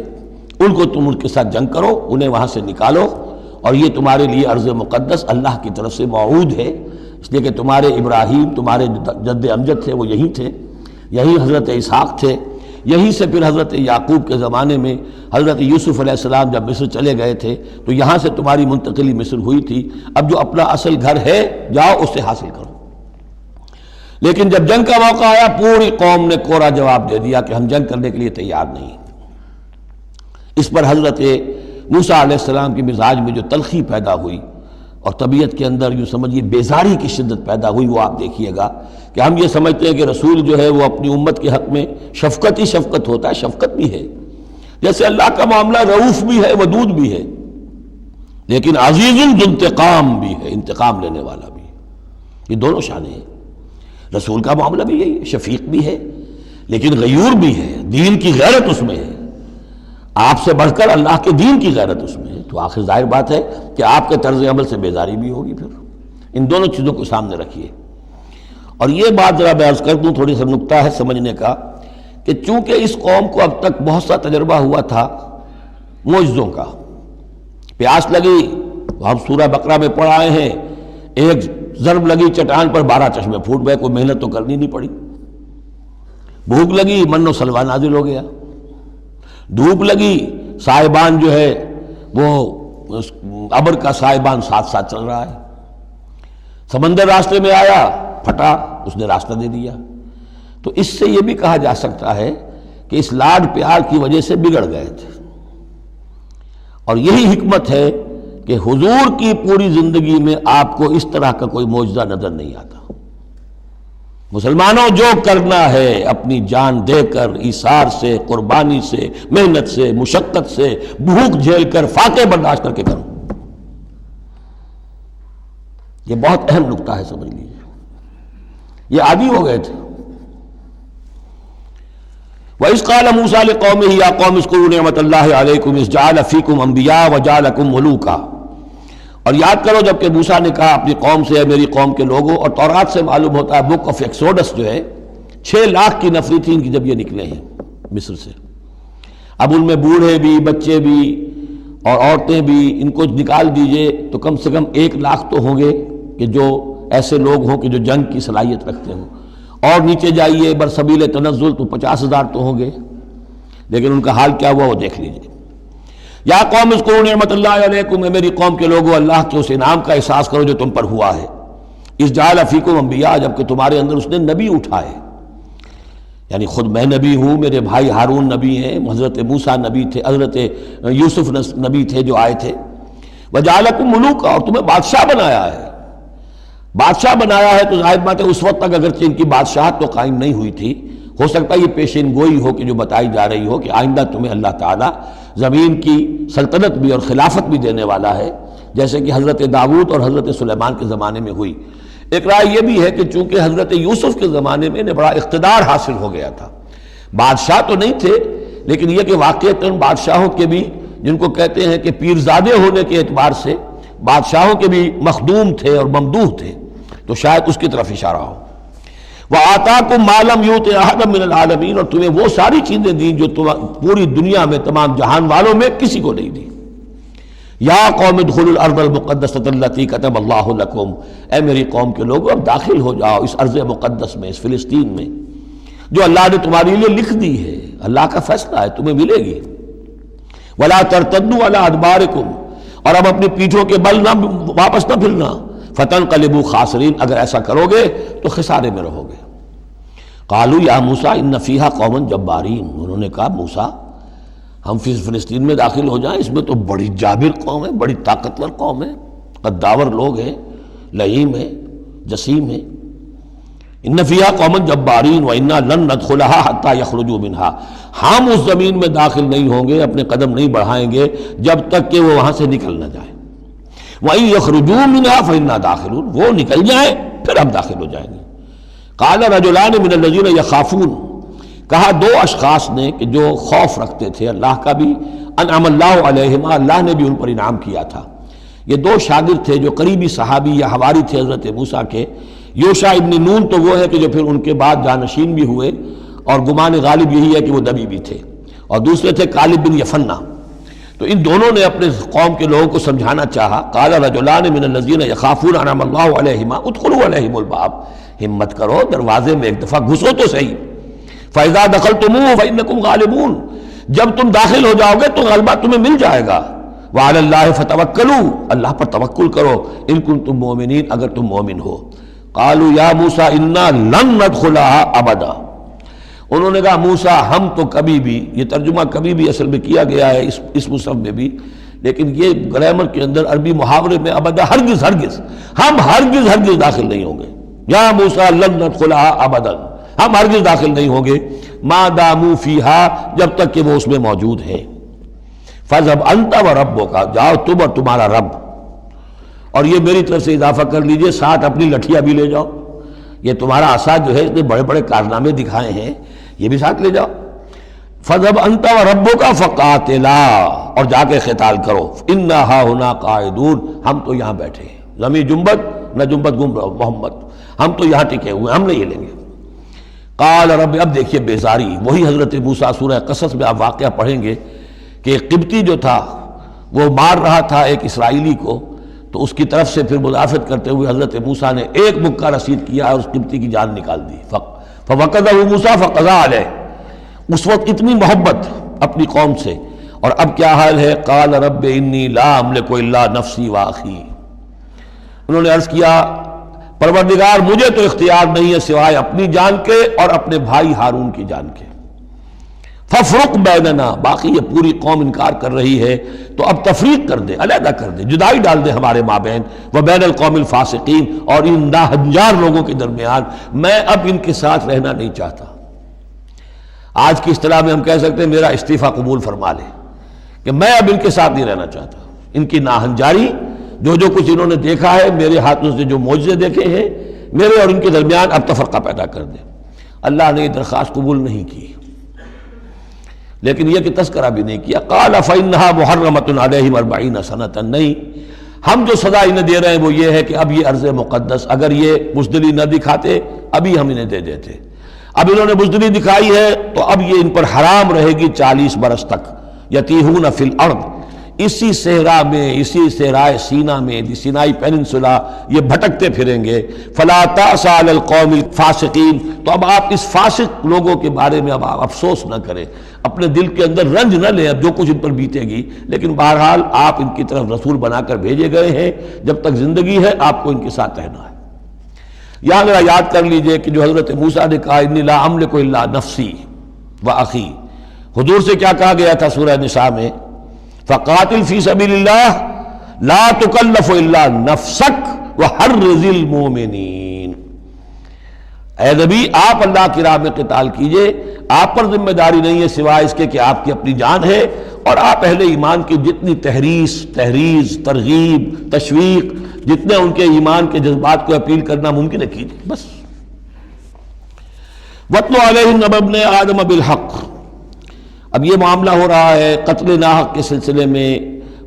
ان کو تم ان کے ساتھ جنگ کرو، انہیں وہاں سے نکالو، اور یہ تمہارے لیے ارض مقدس اللہ کی طرف سے موعود ہے، اس لیے کہ تمہارے ابراہیم، تمہارے جد امجد تھے، وہ یہیں تھے، یہیں حضرت اسحاق تھے، یہیں سے پھر حضرت یعقوب کے زمانے میں حضرت یوسف علیہ السلام جب مصر چلے گئے تھے تو یہاں سے تمہاری منتقلی مصر ہوئی تھی۔ اب جو اپنا اصل گھر ہے جاؤ اسے حاصل کرو۔ لیکن جب جنگ کا موقع آیا پوری قوم نے کوڑا جواب دے دیا کہ ہم جنگ کرنے کے لیے تیار نہیں۔ اس پر حضرت موسیٰ علیہ السلام کے مزاج میں جو تلخی پیدا ہوئی اور طبیعت کے اندر یوں سمجھیے بیزاری کی شدت پیدا ہوئی، وہ آپ دیکھیے گا کہ ہم یہ سمجھتے ہیں کہ رسول جو ہے وہ اپنی امت کے حق میں شفقت ہی شفقت ہوتا ہے، شفقت بھی ہے، جیسے اللہ کا معاملہ رؤوف بھی ہے، ودود بھی ہے، لیکن عزیز ذو انتقام بھی ہے، انتقام لینے والا بھی ہے۔ یہ دونوں شانیں ہیں۔ رسول کا معاملہ بھی یہی ہے، شفیق بھی ہے لیکن غیور بھی ہے، دین کی غیرت اس میں ہے، آپ سے بڑھ کر اللہ کے دین کی غیرت اس میں ہے، تو آخر ظاہر بات ہے کہ آپ کے طرز عمل سے بیزاری بھی ہوگی۔ پھر ان دونوں چیزوں کو سامنے رکھیے۔ اور یہ بات ذرا میں عرض کر دوں، تھوڑی سا نکتہ ہے سمجھنے کا، کہ چونکہ اس قوم کو اب تک بہت سا تجربہ ہوا تھا معجزوں کا، پیاس لگی، ہم سورہ بقرہ میں پڑھ آئے ہیں، ایک ضرب لگی چٹان پر 12 چشمے پھوٹ گئے، کوئی محنت تو کرنی نہیں پڑی، بھوک لگی من و سلوہ نازل ہو گیا، دھوپ لگی سائبان جو ہے وہ ابر کا سائبان ساتھ ساتھ چل رہا ہے، سمندر راستے میں آیا پھٹا، اس نے راستہ دے دیا۔ تو اس سے یہ بھی کہا جا سکتا ہے کہ اس لاڈ پیار کی وجہ سے بگڑ گئے تھے، اور یہی حکمت ہے کہ حضور کی پوری زندگی میں آپ کو اس طرح کا کوئی معجزہ نظر نہیں آتا۔ مسلمانوں، جو کرنا ہے اپنی جان دے کر، ایثار سے، قربانی سے، محنت سے، مشقت سے، بھوک جھیل کر، فاقے برداشت کر کے کرو۔ یہ بہت اہم نکتہ ہے، سمجھ لیجیے۔ یہ عادی ہو گئے تھے۔ وَإِذْ قَالَ مُوسَىٰ لِقَوْمِهِ يَا قَوْمِ اذْكُرُوا نِعْمَةَ اللَّهِ عَلَيْكُمْ إِذْ جَعَلَ فِيكُمْ أَنْبِيَاءَ وَجَعَلَكُمْ مُلُوكًا، اور یاد کرو جب کہ موسیٰ نے کہا اپنی قوم سے، میری قوم کے لوگوں، اور تورات سے معلوم ہوتا ہے، بک آف ایکسوڈس جو ہے 6 لاکھ کی نفری تھی ان کی جب یہ نکلے ہیں مصر سے، اب ان میں بوڑھے بھی، بچے بھی اور عورتیں بھی، ان کو نکال دیجئے تو کم سے کم 1 لاکھ تو ہوں گے کہ جو ایسے لوگ ہوں کہ جو جنگ کی صلاحیت رکھتے ہوں، اور نیچے جائیے برسبیل تنزل تو 50,000 تو ہوں گے، لیکن ان کا حال کیا ہوا وہ دیکھ لیجئے۔ یا قوم اذکروا نعمت اللہ علیکم، اے میری قوم کے لوگوں، اللہ کے اس انعام کا احساس کرو جو تم پر ہوا ہے۔ اذ جعل فیکم انبیاء، جبکہ تمہارے اندر اس نے نبی اٹھائے، یعنی خود میں نبی ہوں، میرے بھائی ہارون نبی ہیں، حضرت موسیٰ نبی تھے، حضرت یوسف نبی تھے جو آئے تھے، وجعلکم ملوکا، اور تمہیں بادشاہ بنایا ہے۔ بادشاہ بنایا ہے تو ظاہر بات ہے اس وقت تک اگرچہ ان کی بادشاہت تو قائم نہیں ہوئی تھی، ہو سکتا ہے یہ پیشین گوئی ہو کہ جو بتائی جا رہی ہو کہ آئندہ تمہیں اللہ تعالیٰ زمین کی سلطنت بھی اور خلافت بھی دینے والا ہے، جیسے کہ حضرت داؤد اور حضرت سلیمان کے زمانے میں ہوئی۔ ایک رائے یہ بھی ہے کہ چونکہ حضرت یوسف کے زمانے میں انہیں بڑا اقتدار حاصل ہو گیا تھا، بادشاہ تو نہیں تھے، لیکن یہ کہ واقعتاً بادشاہوں کے بھی، جن کو کہتے ہیں کہ پیرزادے ہونے کے اعتبار سے بادشاہوں کے بھی مخدوم تھے اور ممدوح تھے، تو شاید اس کی طرف اشارہ ہو۔ وَآتَاكُم مَّا لَمْ يُؤْتِ أَحَدًا مِّنَ الْعَالَمِينَ، اور تمہیں وہ ساری چیزیں دیں جو پوری دنیا میں تمام جہان والوں میں کسی کو نہیں دی۔ یا قوم ادخلوا الارض المقدسۃ التي كتب اللہ لکم، اے میری قوم کے لوگوں اب داخل ہو جاؤ اس ارض مقدس میں، اس فلسطین میں جو اللہ نے تمہارے لیے لکھ دی ہے، اللہ کا فیصلہ ہے، تمہیں ملے گی۔ ولا ترتدوا على ادبارکم، اور اب اپنی پیٹھوں کے بل نہ واپس نہ پھرنا، فتنقلبوا خاسرین، اگر ایسا کرو گے تو خسارے میں رہو گے۔ قالوا یا موسیٰ ان فیہا قوما جبارین، انہوں نے کہا موسیٰ ہم فلسطین میں داخل ہو جائیں، اس میں تو بڑی جابر قوم ہے، بڑی طاقتور قوم ہے، قداور لوگ ہیں، لعیم ہیں، جسیم ہیں۔ ان فیہا قوما جبارین وانا لن ندخلها حتى يخرجوا منها، ہم اس زمین میں داخل نہیں ہوں گے، اپنے قدم نہیں بڑھائیں گے جب تک کہ وہ وہاں سے نکل نہ جائیں۔ وَإِن يَخْرُجُوا مِنْهَا فَإِنَّا دَاخِلُونَ، وہ نکل جائیں پھر ہم داخل ہو جائیں گے۔ قَالَ رَجُلَانِ مِنَ الَّذِينَ يَخَافُونَ، کہا 2 اشخاص نے کہ جو خوف رکھتے تھے اللہ کا بھی، انعم اللہ علیہما، اللہ نے بھی ان پر انعام کیا تھا۔ یہ 2 شاگرد تھے جو قریبی صحابی یا حواری تھے حضرت موسیٰ کے۔ یوشع ابن نون تو وہ ہے کہ جو پھر ان کے بعد جانشین بھی ہوئے، اور گمان غالب یہی ہے کہ وہ نبی بھی تھے، اور دوسرے تھے کالب بن یفنہ۔ تو ان دونوں نے اپنے قوم کے لوگوں کو سمجھانا چاہا۔ قال رجلان من الذین یخافون انعم اللہ علیہما ادخلوا علیہم الباب، ہمت کرو دروازے میں ایک دفعہ گھسو تو صحیح۔ فاذا دخلتموہ فانکم غالبون، جب تم داخل ہو جاؤ گے تو غلبہ تمہیں مل جائے گا۔ وعلی اللہ فتوکلوا، اللہ پر توکل کرو، ان کنتم مؤمنین، اگر تم مومن ہو۔ قالوا یا موسیٰ انا لن ندخلها ابدا، انہوں نے کہا موسیٰ ہم تو کبھی بھی، یہ ترجمہ کبھی بھی اصل میں کیا گیا ہے اس مصحف میں بھی، لیکن یہ گرامر کے اندر عربی محاورے میں ابدا، ہرگز ہرگز، ہم ہرگز ہرگز داخل نہیں ہوں گے۔ یا موسیٰ لن ندخلها ابدا، ہم ہرگز داخل نہیں ہوں گے، ما داموا فیہا، جب تک کہ وہ اس میں موجود ہیں۔ فاذهب انت وربک، جاؤ تم اور تمہارا رب، اور یہ میری طرف سے اضافہ کر لیجئے، ساتھ اپنی لٹھیاں بھی لے جاؤ، یہ تمہارا عصا جو ہے اس نے بڑے بڑے کارنامے دکھائے ہیں، یہ بھی ساتھ لے جاؤ۔ فَذْهَبْ أَنْتَ وَرَبُّكَ فَقَاتِلَا، اور جا کے قتال کرو، إِنَّا هَاهُنَا قَاعِدُونَ، ہم تو یہاں بیٹھے ہیں، زمین جنبت نہ جنبت گم رہو محمد، ہم تو یہاں ٹکے ہوئے، ہم نہیں ہلیں گے۔ قال رب، اب دیکھیے بیزاری، وہی حضرت موسیٰ سورہ قصص میں آپ واقعہ پڑھیں گے کہ ایک قبطی جو تھا وہ مار رہا تھا ایک اسرائیلی کو، تو اس کی طرف سے پھر مدافعت کرتے ہوئے حضرت موسیٰ نے ایک مکہ رسید کیا اور اس قبطی کی جان نکال دی۔ فوقظہ موسیٰ فقضا علیہ، اس وقت اتنی محبت اپنی قوم سے، اور اب کیا حال ہے؟ قال رب انی لا املک الا نفسی واخی، انہوں نے عرض کیا پروردگار مجھے تو اختیار نہیں ہے سوائے اپنی جان کے اور اپنے بھائی ہارون کی جان کے، ففرق بیننا، باقی یہ پوری قوم انکار کر رہی ہے تو اب تفریق کر دے، علیحدہ کر دے، جدائی ڈال دے ہمارے مابین، وبین القوم الفاسقین، اور ان ناہنجار لوگوں کے درمیان، میں اب ان کے ساتھ رہنا نہیں چاہتا۔ آج کی اصطلاح میں ہم کہہ سکتے ہیں میرا استعفیٰ قبول فرما لے، کہ میں اب ان کے ساتھ نہیں رہنا چاہتا، ان کی ناہنجاری، جو کچھ انہوں نے دیکھا ہے، میرے ہاتھوں سے جو معجزے دیکھے ہیں، میرے اور ان کے درمیان اب تفرقہ پیدا کر دے۔ اللہ نے یہ درخواست قبول نہیں کی، لیکن یہ کہ تذکرہ بھی نہیں کیا۔ قال فإنها محرمة عليهم 40 سنة، نہیں، ہم جو سزا انہیں دے رہے ہیں وہ یہ ہے کہ اب یہ ارض مقدس، اگر یہ بزدلی نہ دکھاتے ابھی ہم انہیں دے دیتے، اب انہوں نے بزدلی دکھائی ہے تو اب یہ ان پر حرام رہے گی 40 برس تک، یتیہون فی الارض، اسی صحرا میں، اسی صحرائے سینا میں، سینائی پیننسولا، یہ بھٹکتے پھریں گے۔ فلا تأس علی القوم الفاسقین، تو اب آپ اس فاسق لوگوں کے بارے میں اب آپ افسوس نہ کریں، اپنے دل کے اندر رنج نہ لیں، اب جو کچھ ان پر بیتے گی، لیکن بہرحال آپ ان کی طرف رسول بنا کر بھیجے گئے ہیں، جب تک زندگی ہے آپ کو ان کے ساتھ رہنا ہے۔ یہاں ذرا یاد کر لیجئے کہ جو حضرت موسیٰ نے کہا انی لا املک الا نفسی واخی، حضور سے کیا کہا گیا تھا سورہ نساء میں؟ فقاتل فی سبیل اللہ لا تکلف الا نفسک وحرض المؤمنین، اے نبی آپ اللہ کی راہ میں قتال کیجئے، آپ پر ذمہ داری نہیں ہے سوائے اس کے کہ آپ کی اپنی جان ہے، اور آپ اہل ایمان کی جتنی تحریض، ترغیب، تشویق، جتنے ان کے ایمان کے جذبات کو اپیل کرنا ممکن ہے کیجئے بس۔ وَاتْلُ عَلَيْهِمْ نَبَأَ ابْنَيْ آدَمَ بِالْحَقِّ، اب یہ معاملہ ہو رہا ہے قتل ناحق کے سلسلے میں،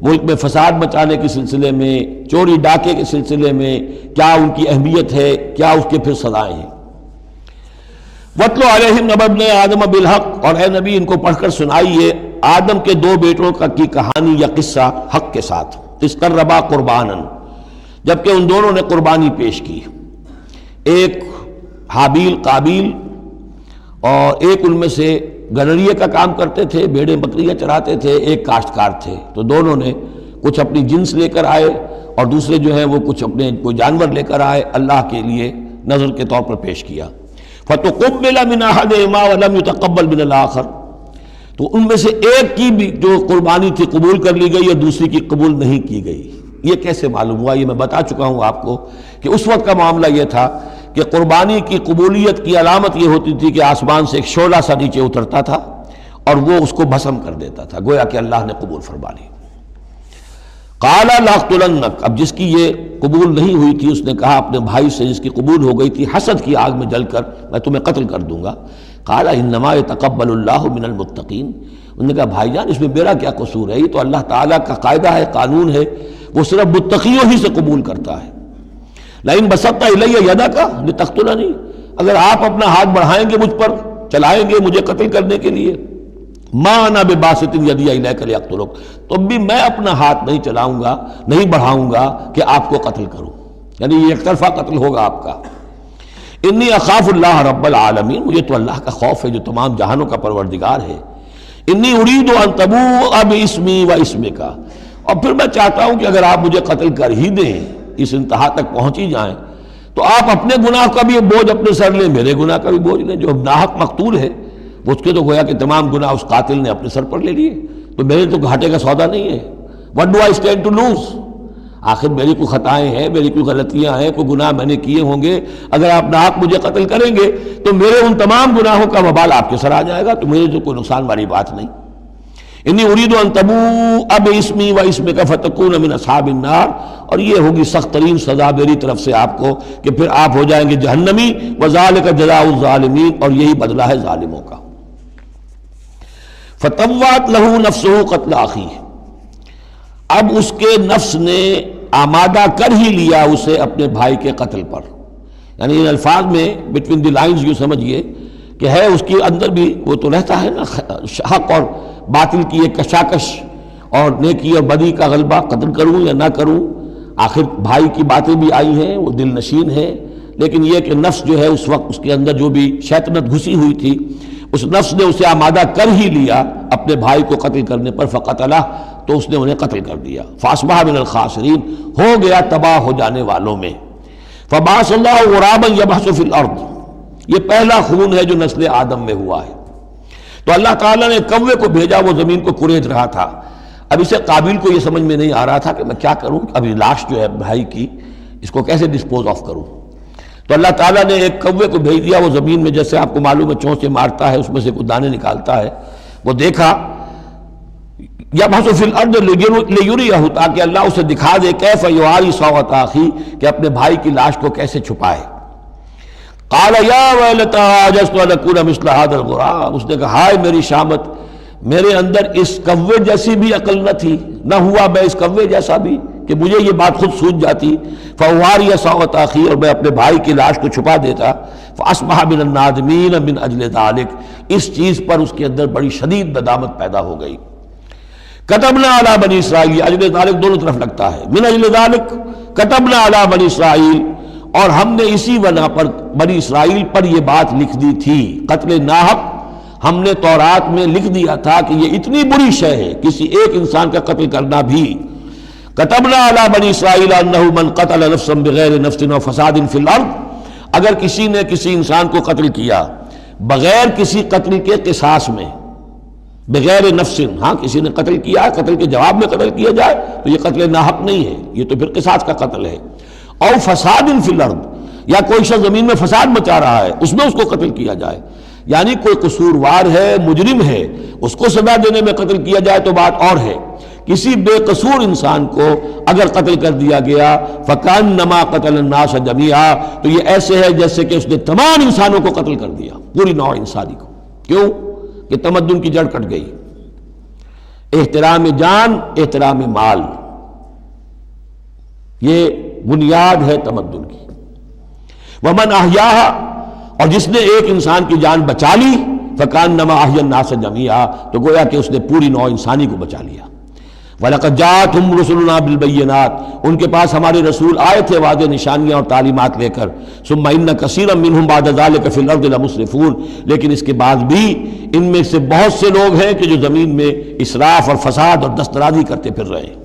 ملک میں فساد مچانے کے سلسلے میں، چوری ڈاکے کے سلسلے میں، کیا ان کی اہمیت ہے، کیا اس کے پھر سزائیں ہیں۔ وَاتْلُ عَلَيْهِمْ نَبَأَ ابْنَيْ آدَمَ بِالْحَقِّ، اور اے نبی ان کو پڑھ کر سنائیے آدم کے 2 بیٹوں کی کہانی یا قصہ حق کے ساتھ، اِذْ قَرَّبَا قُرْبَانًا، جبکہ ان دونوں نے قربانی پیش کی، ایک حابیل قابیل، اور ایک ان میں سے گنریے کا کام کرتے تھے، بھیڑیں بکریاں چراتے تھے، ایک کاشتکار تھے، تو دونوں نے کچھ اپنی جنس لے کر آئے اور دوسرے جو ہیں وہ کچھ اپنے کوئی جانور لے کر آئے، اللہ کے لیے نذر کے طور پر پیش کیا۔ فَتُقُبِّلَ مِنْ أَحَدِهِمَا وَلَمْ يُتَقَبَّلْ مِنَ الْآخَرِ، تو ان میں سے ایک کی بھی جو قربانی تھی قبول کر لی گئی اور دوسری کی قبول نہیں کی گئی۔ یہ کیسے معلوم ہوا؟ یہ میں بتا چکا ہوں آپ کو کہ اس وقت کا معاملہ یہ تھا کہ قربانی کی قبولیت کی علامت یہ ہوتی تھی کہ آسمان سے ایک شعلہ سا نیچے اترتا تھا اور وہ اس کو بھسم کر دیتا تھا، گویا کہ اللہ نے قبول فرما لی۔ قَالَ لَأَقْتُلَنَّكَ، اب جس کی یہ قبول نہیں ہوئی تھی اس نے کہا اپنے بھائی سے جس کی قبول ہو گئی تھی، حسد کی آگ میں جل کر میں تمہیں قتل کر دوں گا۔ قَالَ إِنَّمَا يَتَقَبَّلُ اللَّهُ مِنَ الْمُتَّقِينَ، انہوں نے کہا بھائی جان اس میں میرا کیا قصور ہے، یہ تو اللہ تعالیٰ کا قاعدہ ہے، قانون ہے، وہ صرف متقیوں ہی سے قبول کرتا ہے۔ لَئِن بَسَطتَ إِلَيَّ يَدَكَ لِتَقْتُلَنِي، اگر آپ اپنا ہاتھ بڑھائیں گے مجھ پر، چلائیں گے مجھے قتل کرنے کے لیے، مَا أَنَا بِبَاسِطٍ يَدِيَ إِلَيْكَ لِأَقْتُلَكَ، تو بھی میں اپنا ہاتھ نہیں چلاؤں گا، نہیں بڑھاؤں گا کہ آپ کو قتل کروں، یعنی یہ ایک طرفہ قتل ہوگا آپ کا۔ انی اخاف اللہ رب العالمین، مجھے تو اللہ کا خوف ہے جو تمام جہانوں کا پروردگار ہے۔ انی ارید ان تبوء باسمی و اسمک، اور پھر میں چاہتا ہوں کہ اگر آپ مجھے قتل کر ہی دیں، اس انتہا تک پہنچ ہی جائیں، تو آپ اپنے گناہ کا بھی بوجھ اپنے سر لیں، میرے گناہ کا بھی بوجھ لیں، جو ناحق مقتول ہے اس کے تو گویا کہ تمام گناہ اس قاتل نے اپنے سر پر لے لیے، تو میرے تو گھاٹے کا سودا نہیں ہے۔ What do I stand to lose؟ آخر میری کوئی خطائیں ہیں، میری کوئی غلطیاں ہیں، کوئی گناہ میں نے کیے ہوں گے، اگر آپ ناحق مجھے قتل کریں گے تو میرے ان تمام گناہوں کا وبال آپ کے سر آ جائے گا، تو مجھے تو کوئی نقصان والی بات نہیں۔ انی ارید ان تبوء باسمی و اسمک فتکون من اصحاب النار، اور یہ ہوگی سخت ترین سزا میری طرف سے آپ کو کہ پھر آپ ہو جائیں گے جہنمی، وذالک جزاء الظالمین، اور یہی بدلہ ہے ظالموں کا۔ فطوعت لہ نفسہ قتل اخیہ، اب اس کے نفس نے آمادہ کر ہی لیا اسے اپنے بھائی کے قتل پر، یعنی ان الفاظ میں بٹوین دی لائنز یوں سمجھیے کہ ہے اس کے اندر بھی وہ تو رہتا ہے نا حق اور باطل کی ایک کشاکش اور نیکی اور بدی کا غلبہ، قتل کروں یا نہ کروں، آخر بھائی کی باتیں بھی آئی ہیں، وہ دل نشین ہے، لیکن یہ کہ نفس جو ہے اس وقت اس کے اندر جو بھی شیطنت گھسی ہوئی تھی، اس نفس نے اسے آمادہ کر ہی لیا اپنے بھائی کو قتل کرنے پر، فقتلہ، تو اس نے انہیں قتل کر دیا، فاصبح من الخاسرین، ہو گیا تباہ ہو جانے والوں میں۔ فبعث اللہ غرابا یبحث فی الارض، یہ پہلا خون ہے جو نسل آدم میں ہوا ہے۔ تو اللہ تعالیٰ نے کوے کو بھیجا، وہ زمین کو کریج رہا تھا۔ اب اسے قابل کو یہ سمجھ میں نہیں آ رہا تھا کہ میں کیا کروں، ابھی لاش جو ہے بھائی کی، اس کو کیسے ڈسپوز آف کروں۔ تو اللہ تعالیٰ نے ایک کوے کو بھیج دیا، وہ زمین میں جیسے آپ کو معلوم ہے چونچے مارتا ہے، اس میں سے کچھ دانے نکالتا ہے، وہ دیکھا، یبحث فی الارض لیریہ، تاکہ اللہ اسے دکھا دے کیف یواری سوءۃ اخی، کہ اپنے بھائی کی لاش کو کیسے چھپائے۔ قال یا ویلتی عجزت ان اکون مثل ھذا الغراب، اس نے کہا ہائے میری شامت، میرے اندر اس کوے جیسی بھی عقل نہ تھی، نہ ہوا میں اس کوے جیسا بھی کہ مجھے یہ بات خود سوچ جاتی، فواری سوءۃ اخی، اور میں اپنے بھائی کی لاش کو چھپا دیتا، فاصبح من النادمین من اجل ذلک، اس چیز پر اس کے اندر بڑی شدید ندامت پیدا ہو گئی۔ کتبنا علی بنی اسرائیل، اجل ذلک دونوں طرف لگتا ہے، من اجل ذلک کتبنا علی بنی اسرائیل، اور ہم نے اسی بنا پر بنی اسرائیل پر یہ بات لکھ دی تھی، قتل ناحق ہم نے تورات میں لکھ دیا تھا کہ یہ اتنی بری شے ہے کسی ایک انسان کا قتل کرنا بھی۔ کتبنا علی بنی اسرائیل انہ من قتل نفسا بغیر نفس و فساد فی الارض، اگر کسی نے کسی انسان کو قتل کیا بغیر کسی قتل کے قصاص میں، بغیر نفس، ہاں کسی نے قتل کیا، قتل کے جواب میں قتل کیا جائے تو یہ قتل ناحق نہیں ہے، یہ تو پھر قصاص کا قتل ہے۔ اور فساد فی الارض، یا کوئی شخص زمین میں فساد مچا رہا ہے، اس میں اس کو قتل کیا جائے، یعنی کوئی قصوروار ہے، مجرم ہے، اس کو سزا دینے میں قتل کیا جائے تو بات اور ہے۔ کسی بے قصور انسان کو اگر قتل کر دیا گیا فکأنما قتل الناس جميعا، تو یہ ایسے ہے جیسے کہ اس نے تمام انسانوں کو قتل کر دیا، پوری نوع انسانی کو۔ کیوں کہ تمدن کی جڑ کٹ گئی، احترام جان، احترام مال، یہ بنیاد ہے تمدن کی۔ ومن احیاھا، اور جس نے ایک انسان کی جان بچا لی، فکأنما احیا الناس جميعا، تو گویا کہ اس نے پوری نوع انسانی کو بچا لیا۔ وَلَقَدْ جَاءَتْهُمْ رُسُلُنَا بِالْبَيِّنَاتِ، ان کے پاس ہمارے رسول آئے تھے واضح نشانیاں اور تعلیمات لے کر۔ ثُمَّ إِنَّ كَثِيرًا مِّنْهُمْ بَعْدَ ذَلِكَ فِي الْأَرْضِ لَمُسْرِفُونَ، لیکن اس کے بعد بھی ان میں سے بہت سے لوگ ہیں کہ جو زمین میں اسراف اور فساد اور دسترازی کرتے پھر رہے ہیں۔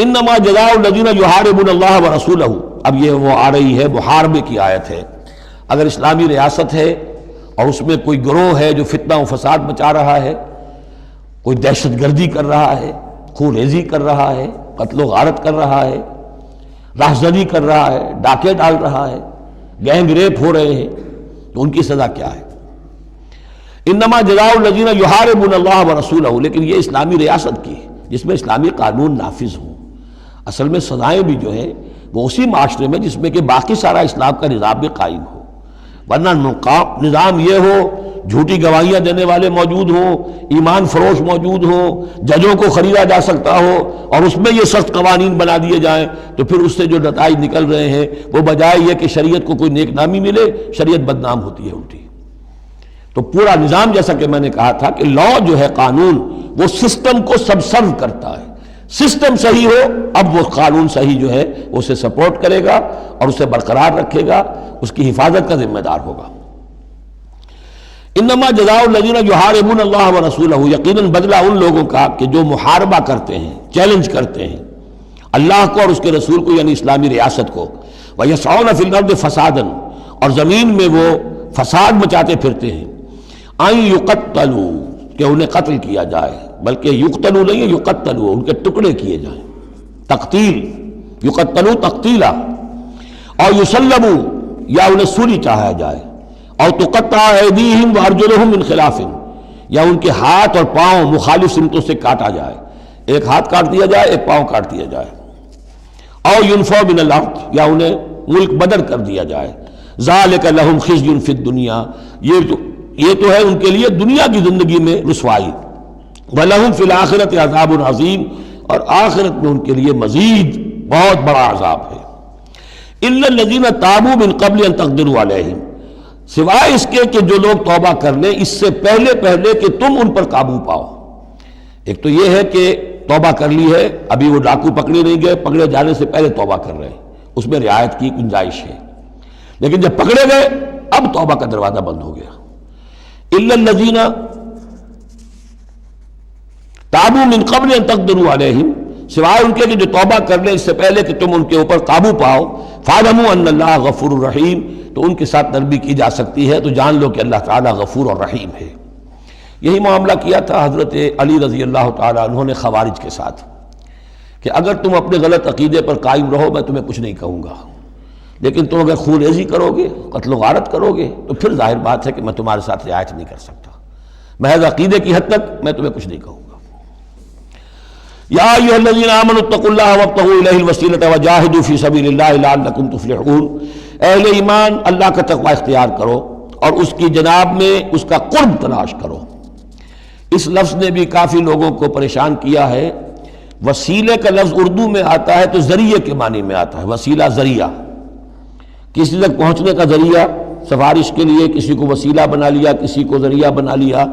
انما جزاء الذین یحاربون اللہ ورسولہ، اب یہ وہ آ رہی ہے محاربے کی آیت ہے۔ اگر اسلامی ریاست ہے اور اس میں کوئی گروہ ہے جو فتنہ و فساد مچا رہا ہے، کوئی دہشت گردی کر رہا ہے، خون ریزی کر رہا ہے، قتل و غارت کر رہا ہے، راہزنی کر رہا ہے، ڈاکے ڈال رہا ہے، گینگ ریپ ہو رہے ہیں، تو ان کی سزا کیا ہے؟ انما جزاء الذین یحاربون اللہ ورسولہ، لیکن یہ اسلامی ریاست کی ہے جس میں اسلامی قانون نافذ ہوں۔ اصل میں سزائیں بھی جو ہیں وہ اسی معاشرے میں جس میں کہ باقی سارا اسلام کا نظام بھی قائم ہو، ورنہ نظام یہ ہو جھوٹی گواہیاں دینے والے موجود ہوں، ایمان فروش موجود ہوں، ججوں کو خریدا جا سکتا ہو، اور اس میں یہ سخت قوانین بنا دیے جائیں، تو پھر اس سے جو نتائج نکل رہے ہیں وہ بجائے یہ کہ شریعت کو کوئی نیک نامی ملے، شریعت بدنام ہوتی ہے الٹی۔ تو پورا نظام جیسا کہ میں نے کہا تھا کہ لا جو ہے قانون وہ سسٹم کو سبسرو کرتا ہے، سسٹم صحیح ہو اب وہ قانون صحیح جو ہے اسے سپورٹ کرے گا اور اسے برقرار رکھے گا، اس کی حفاظت کا ذمہ دار ہوگا۔ انما جزاء الذین یحاربون اللہ ورسولہ، یقیناً بدلہ ان لوگوں کا کہ جو محاربہ کرتے ہیں، چیلنج کرتے ہیں اللہ کو اور اس کے رسول کو، یعنی اسلامی ریاست کو، ویسعون فی الارض فسادا، اور زمین میں وہ فساد مچاتے پھرتے ہیں، ان یقتلوا، کہ انہیں قتل کیا جائے، بلکہ یقتلوا نہیں ہے یقتلوا، ان کے ٹکڑے کیے جائیں، تقتیل، یقتلوا تقتیلا، اور یسلبوا، یا انہیں سولی چاہا جائے، اور تقطع ایدیہم وارجلہم من خلاف، یا ان کے ہاتھ اور پاؤں مخالف سمتوں سے کاٹا جائے، ایک ہاتھ کاٹ دیا جائے، ایک پاؤں کاٹ دیا جائے، اور ینفوا من الارض، یا انہیں ملک بدر کر دیا جائے، ذالک لہم خزی فی الدنیا، یہ تو ہے ان کے لیے دنیا کی زندگی میں رسوائی، وَلَهُمْ فِي الْآخِرَةِ عَذَابٌ عَظِيمٌ، اور آخرت میں ان کے لیے مزید بہت بڑا عذاب ہے۔ إِلَّا الَّذِينَ تَابُوا مِن قَبْلِ أَن تَقْدِرُوا عَلَيْهِمْ، سوائے اس کے کہ جو لوگ توبہ کر لیں اس سے پہلے کہ تم ان پر قابو پاؤ۔ ایک تو یہ ہے کہ توبہ کر لی ہے، ابھی وہ ڈاکو پکڑے نہیں گئے، پکڑے جانے سے پہلے توبہ کر رہے ہیں، اس میں رعایت کی گنجائش ہے۔ لیکن جب پکڑے گئے اب توبہ کا دروازہ بند ہو گیا. الا الذین تابوا من قبل ان تقدروا علیہم، سوائے ان کے کہ جو توبہ کر لیں اس سے پہلے کہ تم ان کے اوپر قابو پاؤ. فاعلموا ان اللہ غفور رحیم، تو ان کے ساتھ نرمی کی جا سکتی ہے، تو جان لو کہ اللہ تعالیٰ غفور اور رحیم ہے. یہی معاملہ کیا تھا حضرت علی رضی اللہ تعالیٰ عنہ نے خوارج کے ساتھ کہ اگر تم اپنے غلط عقیدے پر قائم رہو میں تمہیں کچھ نہیں کہوں گا، لیکن تم اگر خون ریزی کرو گے، قتل و غارت کرو گے، تو پھر ظاہر بات ہے کہ میں تمہارے ساتھ رعایت نہیں کر سکتا. محض عقیدے کی حد تک میں تمہیں کچھ نہیں کہوں گا. یا ایھا الذین آمنوا اتقوا اللہ وابتغوا الیہ الوسیلۃ وجاہدوا فی سبیل اللہ لعلکم تفلحون. اہل ایمان اللہ کا تقوی اختیار کرو اور اس کی جناب میں اس کا قرب تلاش کرو. اس لفظ نے بھی کافی لوگوں کو پریشان کیا ہے. وسیلے کا لفظ اردو میں آتا ہے تو ذریعے کے معنی میں آتا ہے. وسیلہ ذریعہ، کسی تک پہنچنے کا ذریعہ، سفارش کے لیے کسی کو وسیلہ بنا لیا، کسی کو ذریعہ بنا لیا.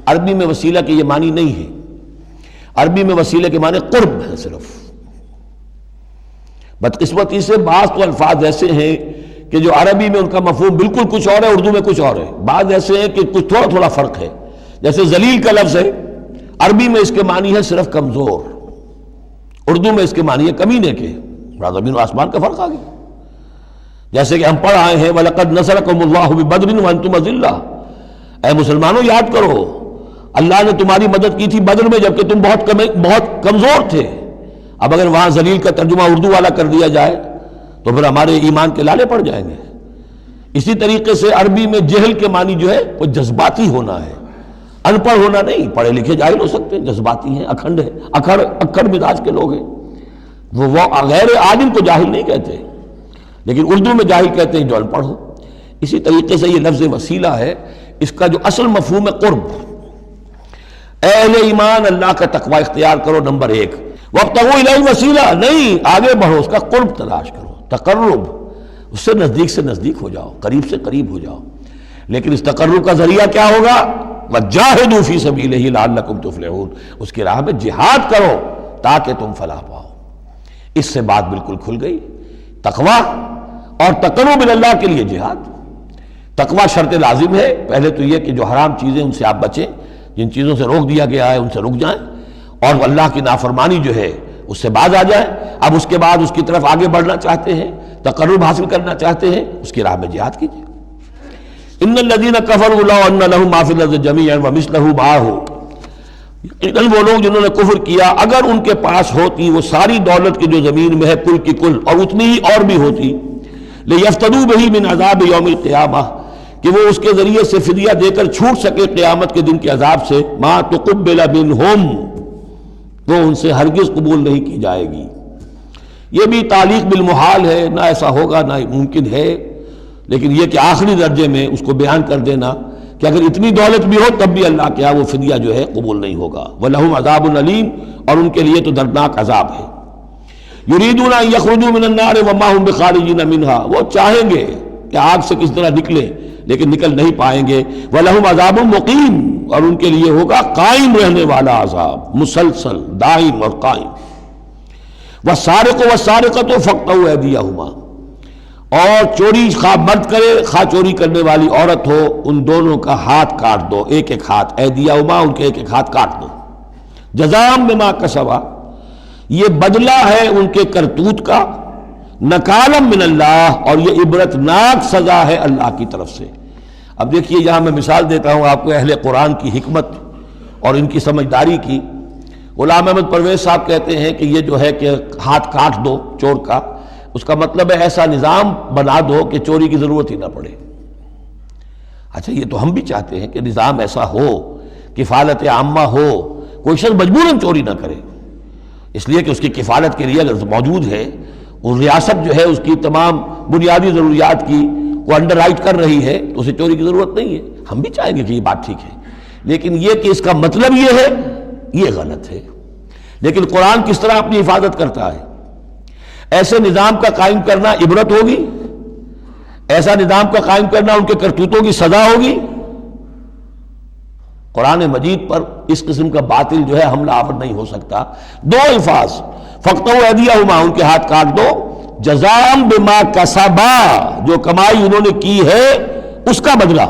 عربی میں وسیلہ کے یہ معنی نہیں ہے. عربی میں وسیلے کے معنی قرب ہے صرف. بدقسمتی سے بعض تو الفاظ ایسے ہیں کہ جو عربی میں ان کا مفہوم بالکل کچھ اور ہے، اردو میں کچھ اور ہے. بعض ایسے ہیں کہ کچھ تھوڑا تھوڑا فرق ہے. جیسے ذلیل کا لفظ ہے، عربی میں اس کے معنی ہے صرف کمزور، اردو میں اس کے معنی ہے کمینے کے. زمین و آسمان کا فرق آ گیا. جیسے کہ ہم پڑھ آئے ہیں وَلَقَدْ نَصَرَكُمُ اللَّهُ بِبَدْرٍ وَأَنْتُمْ أَذِلَّةٌ، اے مسلمانوں یاد کرو اللہ نے تمہاری مدد کی تھی بدر میں جبکہ تم بہت کمزور تھے. اب اگر وہاں ذلیل کا ترجمہ اردو والا کر دیا جائے تو پھر ہمارے ایمان کے لالے پڑ جائیں گے. اسی طریقے سے عربی میں جہل کے معنی جو ہے وہ جذباتی ہونا ہے، ان پڑھ ہونا نہیں. پڑھے لکھے جاہل ہو سکتے ہیں، جذباتی ہیں، اکھنڈ ہیں، اکھڑ مزاج کے لوگ ہیں. وہ غیر عالم کو جاہل نہیں کہتے، لیکن اردو میں جاہل کہتے ہیں جو ان پڑھ ہو. اسی طریقے سے یہ لفظ وسیلہ ہے، اس کا جو اصل مفہوم ہے قرب. اہل ایمان اللہ کا تقوی اختیار کرو نمبر 1. وابتغوا الیہ الوسیلہ، نہیں آگے بڑھو، اس کا قرب تلاش کرو، تقرب، اس سے نزدیک ہو جاؤ، قریب سے قریب ہو جاؤ. لیکن اس تقرب کا ذریعہ کیا ہوگا؟ وجاہدوا فی سبیلہ لعلکم تفلحون، اس کی راہ میں جہاد کرو تاکہ تم فلاح پاؤ. اس سے بات بالکل کھل گئی. تقوی اور تقرب اللہ کے لیے جہاد. تقوی شرط لازم ہے. پہلے تو یہ کہ جو حرام چیزیں ان سے آپ بچیں، جن چیزوں سے روک دیا گیا ہے ان سے رک جائیں، اور اللہ کی نافرمانی جو ہے اس سے باز آ جائیں. اب اس کے بعد اس کی طرف آگے بڑھنا چاہتے ہیں، تقرب حاصل کرنا چاہتے ہیں، اس کی راہ میں جہاد کیجیے. ان الذین کفروا لو ان لهم ما فی الارض جمیعا ومثلہ معہ، وہ لوگ جنہوں نے کفر کیا اگر ان کے پاس ہوتی وہ ساری دولت کی جو زمین میں ہے کل کی کل، اور اتنی ہی اور بھی ہوتی، لیفتدوا بہ من عذاب یوم القیامہ، کہ وہ اس کے ذریعے سے فدیہ دے کر چھوٹ سکے قیامت کے دن کے عذاب سے. ما تقبل منہم، وہ ان سے ہرگز قبول نہیں کی جائے گی. یہ بھی تعلیق بالمحال ہے، نہ ایسا ہوگا نہ ممکن ہے. لیکن یہ کہ آخری درجے میں اس کو بیان کر دینا کہ اگر اتنی دولت بھی ہو تب بھی اللہ کیا وہ فدیہ جو ہے قبول نہیں ہوگا. وَلَهُمْ عَذَابٌ عَلِيمٌ، اور ان کے لیے تو دردناک عذاب ہے. يُرِيدُونَ أَن يَخْرُجُوا مِنَ النَّارِ وَمَا هُمْ بِخَارِجِينَ مِنْهَا، وہ چاہیں گے کہ آگ سے کس طرح نکلیں لیکن نکل نہیں پائیں گے. وَلَهُمْ عَذَابٌ مُقِيمٌ، اور ان کے لیے ہوگا قائم رہنے والا عذاب، مسلسل دائم اور قائم. وَالسَّارِقُ وَالسَّارِقَةُ فَاقْطَعُوا أَيْدِيَهُمَا، اور چوری خواہ مرد کرے خواہ چوری کرنے والی عورت ہو، ان دونوں کا ہاتھ کاٹ دو، ایک ایک ہاتھ. ایدیہما، ان کے ایک ایک ہاتھ کاٹ دو. جزاء بما کسبا، یہ بدلہ ہے ان کے کرتوت کا. نکالا من اللہ، اور یہ عبرتناک سزا ہے اللہ کی طرف سے. اب دیکھیے یہاں میں مثال دیتا ہوں آپ کو اہل قرآن کی حکمت اور ان کی سمجھداری کی. غلام احمد پرویز صاحب کہتے ہیں کہ یہ جو ہے کہ ہاتھ کاٹ دو چور کا، اس کا مطلب ہے ایسا نظام بنا دو کہ چوری کی ضرورت ہی نہ پڑے. اچھا یہ تو ہم بھی چاہتے ہیں کہ نظام ایسا ہو، کفالت عامہ ہو، کوئی شخص مجبوراً چوری نہ کرے، اس لیے کہ اس کی کفالت کے لیے اگر موجود ہے، وہ ریاست جو ہے اس کی تمام بنیادی ضروریات کی وہ انڈر رائٹ کر رہی ہے تو اسے چوری کی ضرورت نہیں ہے. ہم بھی چاہیں گے کہ یہ بات ٹھیک ہے، لیکن یہ کہ اس کا مطلب یہ ہے، یہ غلط ہے. لیکن قرآن کس طرح اپنی حفاظت کرتا ہے. ایسے نظام کا قائم کرنا عبرت ہوگی، ایسا نظام کا قائم کرنا ان کے کرتوتوں کی سزا ہوگی. قرآن مجید پر اس قسم کا باطل جو ہے حملہ آور نہیں ہو سکتا. دو الفاظ، فَاقْطَعُوا أَيْدِيَهُمَا، ان کے ہاتھ کاٹ دو. جزاء بما کسبا، جو کمائی انہوں نے کی ہے اس کا بدلہ۔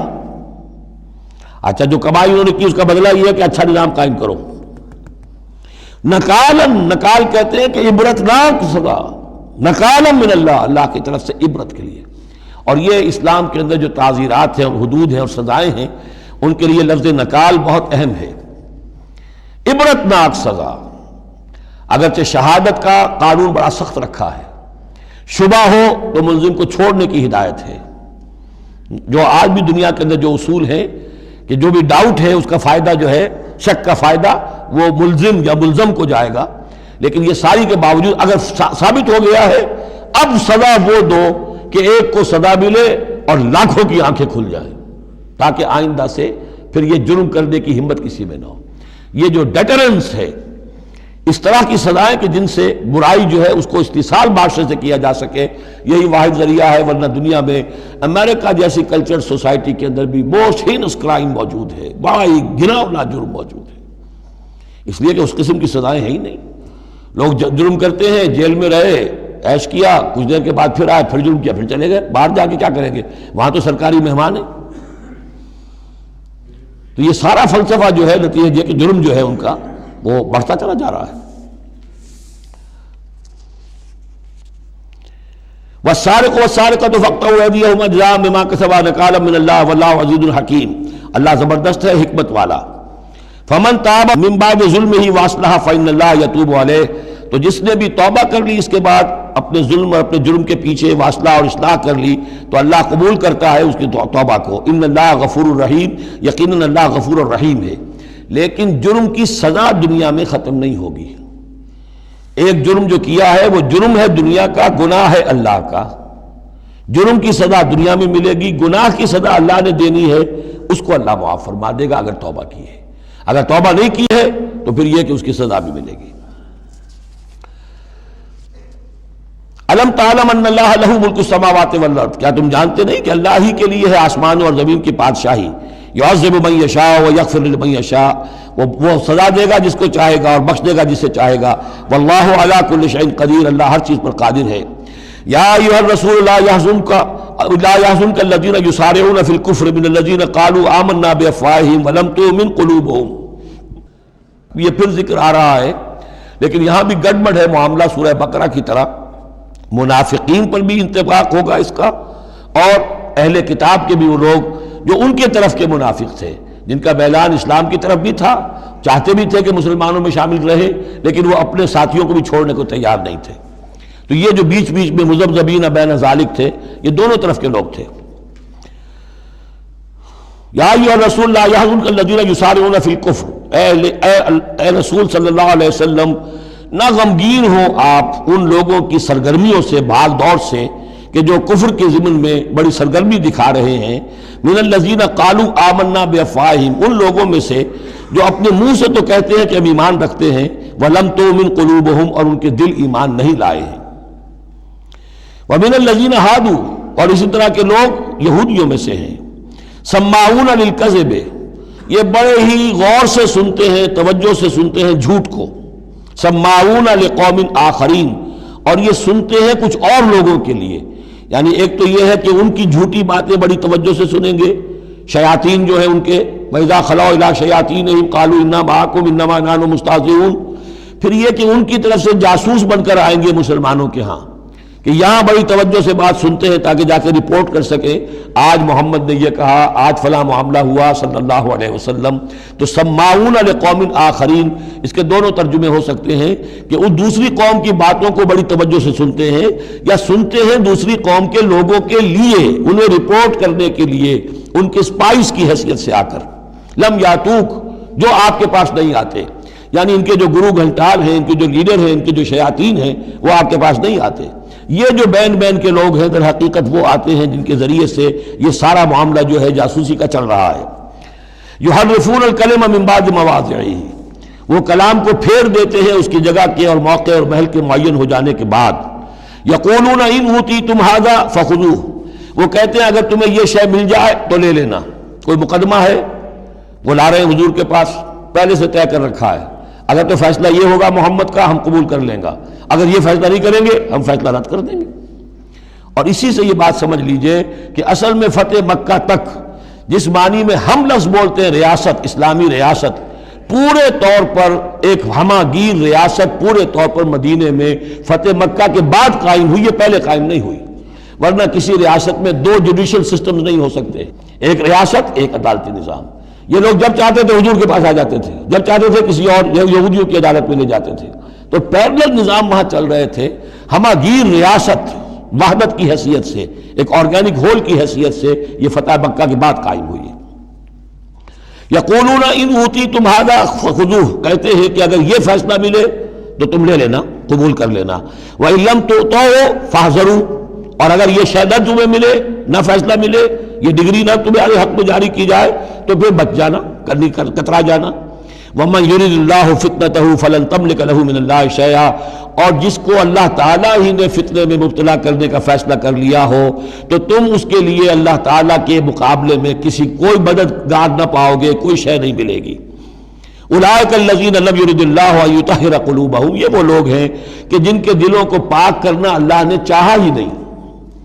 اچھا جو کمائی انہوں نے کی اس کا بدلہ یہ ہے کہ اچھا نظام قائم کرو۔ نکالن، نکال کہتے ہیں کہ عبرتناک سزا، نکالن من اللہ، اللہ کی طرف سے عبرت کے لیے۔ اور یہ اسلام کے اندر جو تعزیرات ہیں اور حدود ہیں اور سزائیں ہیں ان کے لیے لفظ نکال بہت اہم ہے۔ عبرتناک سزا، اگرچہ شہادت کا قانون بڑا سخت رکھا ہے، شبہ ہو تو ملزم کو چھوڑنے کی ہدایت ہے۔ جو آج بھی دنیا کے اندر جو اصول ہے کہ جو بھی ڈاؤٹ ہے اس کا فائدہ جو ہے، شک کا فائدہ وہ ملزم یا ملزم کو جائے گا، لیکن یہ ساری کے باوجود اگر ثابت ہو گیا ہے اب سزا وہ دو کہ ایک کو سزا ملے اور لاکھوں کی آنکھیں کھل جائیں، تاکہ آئندہ سے پھر یہ جرم کرنے کی ہمت کسی میں نہ ہو۔ یہ جو ڈیٹرنس ہے، اس طرح کی سزائیں کہ جن سے برائی جو ہے اس کو استحصال معاشرے سے کیا جا سکے، یہی واحد ذریعہ ہے، ورنہ دنیا میں امریکہ جیسی کلچر سوسائٹی کے اندر بھی موسٹ ہینس کرائم موجود ہے، بڑا ہی گھناؤنا جرم موجود ہے، اس لیے کہ اس قسم کی سزائیں ہیں ہی نہیں۔ لوگ جرم کرتے ہیں، جیل میں رہے، عیش کیا، کچھ دیر کے بعد پھر آئے، پھر جرم کیا، پھر چلے گئے، باہر جا کے کیا کریں گے، وہاں تو سرکاری مہمان ہیں۔ تو یہ سارا فلسفہ جو ہے نتیجہ یہ کہ جرم جو ہے ان کا وہ بڑھتا چلا جا رہا ہے۔ والسارق والسارقۃ فاقطعوا ایدیہما جزاء بما کسبا نکالا من اللہ واللہ عزیز حکیم، اللہ زبردست ہے، حکمت والا۔ فمن تاب من بعد ظلمہ واصلح فإن اللہ یتوب علیہ، تو جس نے بھی توبہ کر لی اس کے بعد اپنے ظلم اور اپنے جرم کے پیچھے واصلہ اور اصلاح کر لی تو اللہ قبول کرتا ہے اس کی توبہ کو۔ ان اللہ غفور الرحیم، یقیناً اللہ غفور الرحیم ہے۔ لیکن جرم کی سزا دنیا میں ختم نہیں ہوگی۔ ایک جرم جو کیا ہے وہ جرم ہے دنیا کا، گناہ ہے اللہ کا۔ جرم کی سزا دنیا میں ملے گی، گناہ کی سزا اللہ نے دینی ہے، اس کو اللہ معاف فرما دے گا اگر توبہ کی ہے۔ اگر توبہ نہیں کی ہے تو پھر یہ کہ اس کی سزا بھی ملے گی۔ الم تعلم ان اللہ لہ ملک السماوات والارض، کیا تم جانتے نہیں کہ اللہ ہی کے لیے ہے آسمانوں اور زمین کی بادشاہی۔ یعذب من یشاء ویغفر لمن یشاء، وہ سزا دے گا جس کو چاہے گا اور بخش دے گا جسے چاہے گا۔ واللہ علی کل شیء قدیر، اللہ ہر چیز پر قادر ہے۔ یا ایھا الرسول لا يحزنك الذین یسارعون فی الکفر من الذین قالوا آمنا بافواہہم ولم تؤمن قلوبہم۔ یہ پھر ذکر آ رہا ہے، لیکن یہاں بھی گڑبڑ ہے معاملہ سورہ بقرہ کی طرح۔ منافقین پر بھی انطباق ہوگا اس کا، اور اہل کتاب کے بھی وہ لوگ جو ان کے طرف کے منافق تھے، جن کا میلان اسلام کی طرف بھی تھا، چاہتے بھی تھے کہ مسلمانوں میں شامل رہے، لیکن وہ اپنے ساتھیوں کو بھی چھوڑنے کو تیار نہیں تھے۔ تو یہ جو بیچ بیچ میں مذبذبین بین ذالک تھے، یہ دونوں طرف کے لوگ تھے۔ یا ایھا الرسول لا يحزنك الذین یسارعون فی الکفر، اے رسول صلی اللہ علیہ وسلم نہ غمگین ہو آپ ان لوگوں کی سرگرمیوں سے، بھاگ دوڑ سے، کہ جو کفر کے ضمن میں بڑی سرگرمی دکھا رہے ہیں۔ من الذین قالوا آمنا بافواہہم، ان لوگوں میں سے جو اپنے منہ سے تو کہتے ہیں کہ ہم ایمان رکھتے ہیں، ولم تؤمن قلوبہم، اور ان کے دل ایمان نہیں لائے ہیں۔ ومن الذین ہادوا، اور اسی طرح کے لوگ یہودیوں میں سے ہیں۔ سماعون للکذب، یہ بڑے ہی غور سے سنتے ہیں، توجہ سے سنتے ہیں جھوٹ کو۔ سماعون لقوم آخرین، اور یہ سنتے ہیں کچھ اور لوگوں کے لیے، یعنی ایک تو یہ ہے کہ ان کی جھوٹی باتیں بڑی توجہ سے سنیں گے، شیاطین جو ہیں ان کے وَإِذَا خَلَوْا إِلَىٰ شَيَاطِينِهِمْ قَالُوا إِنَّا مَعَكُمْ إِنَّمَا نَحْنُ مُسْتَهْزِئُونَ۔ پھر یہ کہ ان کی طرف سے جاسوس بن کر آئیں گے مسلمانوں کے ہاں، کہ یہاں بڑی توجہ سے بات سنتے ہیں تاکہ جا کے رپورٹ کر سکے، آج محمد نے یہ کہا، آج فلاں معاملہ ہوا صلی اللہ علیہ وسلم۔ تو سماعون لقوم آخرین، اس کے دونوں ترجمے ہو سکتے ہیں کہ وہ دوسری قوم کی باتوں کو بڑی توجہ سے سنتے ہیں، یا سنتے ہیں دوسری قوم کے لوگوں کے لیے، انہیں رپورٹ کرنے کے لیے، ان کے اسپائس کی حیثیت سے آ کر۔ لم یاتوک، جو آپ کے پاس نہیں آتے، یعنی ان کے جو گرو گھنٹال ہیں، ان کے جو لیڈر ہیں، ان کے جو شیاطین ہیں، وہ آپ کے پاس نہیں آتے۔ یہ جو بین بین کے لوگ ہیں در حقیقت وہ آتے ہیں جن کے ذریعے سے یہ سارا معاملہ جو ہے جاسوسی کا چل رہا ہے۔ یحرفون الکلم من بعد مواضعہ، وہ کلام کو پھیر دیتے ہیں اس کی جگہ کے اور موقع اور محل کے معین ہو جانے کے بعد۔ یقولون ان اوتیتم ھذا فخذوہ، وہ کہتے ہیں اگر تمہیں یہ شے مل جائے تو لے لینا۔ کوئی مقدمہ ہے، وہ لا رہے ہیں حضور کے پاس، پہلے سے طے کر رکھا ہے، اگر تو فیصلہ یہ ہوگا محمد کا ہم قبول کر لیں گا، اگر یہ فیصلہ نہیں کریں گے ہم فیصلہ رد کر دیں گے۔ اور اسی سے یہ بات سمجھ لیجئے کہ اصل میں فتح مکہ تک جس معنی میں ہم لفظ بولتے ہیں ریاست، اسلامی ریاست، پورے طور پر ایک ہماگیر ریاست پورے طور پر مدینے میں فتح مکہ کے بعد قائم ہوئی ہے، پہلے قائم نہیں ہوئی۔ ورنہ کسی ریاست میں دو جوڈیشل سسٹمز نہیں ہو سکتے، ایک ریاست ایک عدالتی نظام۔ یہ لوگ جب چاہتے تھے حضور کے پاس آ جاتے تھے، جب چاہتے تھے کسی اور یہودیوں کی عدالت میں لے جاتے تھے، تو پیرلل نظام وہاں چل رہے تھے۔ ہماگیر ریاست وحدت کی حیثیت سے، ایک آرگینک ہول کی حیثیت سے یہ فتح مکہ کے بعد قائم ہوئی ہے۔ یقولون ان اوتیتم ھذا فخذوہ، کہتے ہیں کہ اگر یہ فیصلہ ملے تو تم لے لینا، قبول کر لینا۔ وَإِن لَّمْ تُؤْتَوْا فَاحْذَرُوا، اور اگر یہ شہادت تمہیں ملے، نہ فیصلہ ملے، یہ ڈگری نہ تمہارے حق میں جاری کی جائے تو پھر بچ جانا، کترا جانا۔ وَمَن يُرِدِ اللَّهُ فِتْنَتَهُ فَلَن تَمْلِكَ لَهُ مِنَ اللَّهِ شَيْئًا، اور جس کو اللہ تعالیٰ ہی نے فتنے میں مبتلا کرنے کا فیصلہ کر لیا ہو تو تم اس کے لیے اللہ تعالیٰ کے مقابلے میں کسی کوئی مددگار نہ پاؤ گے، کوئی شے نہیں ملے گی۔ اولئک الذین لم یرد اللہ ان یطہر قلوبہم، یہ وہ لوگ ہیں کہ جن کے دلوں کو پاک کرنا اللہ نے چاہا ہی نہیں۔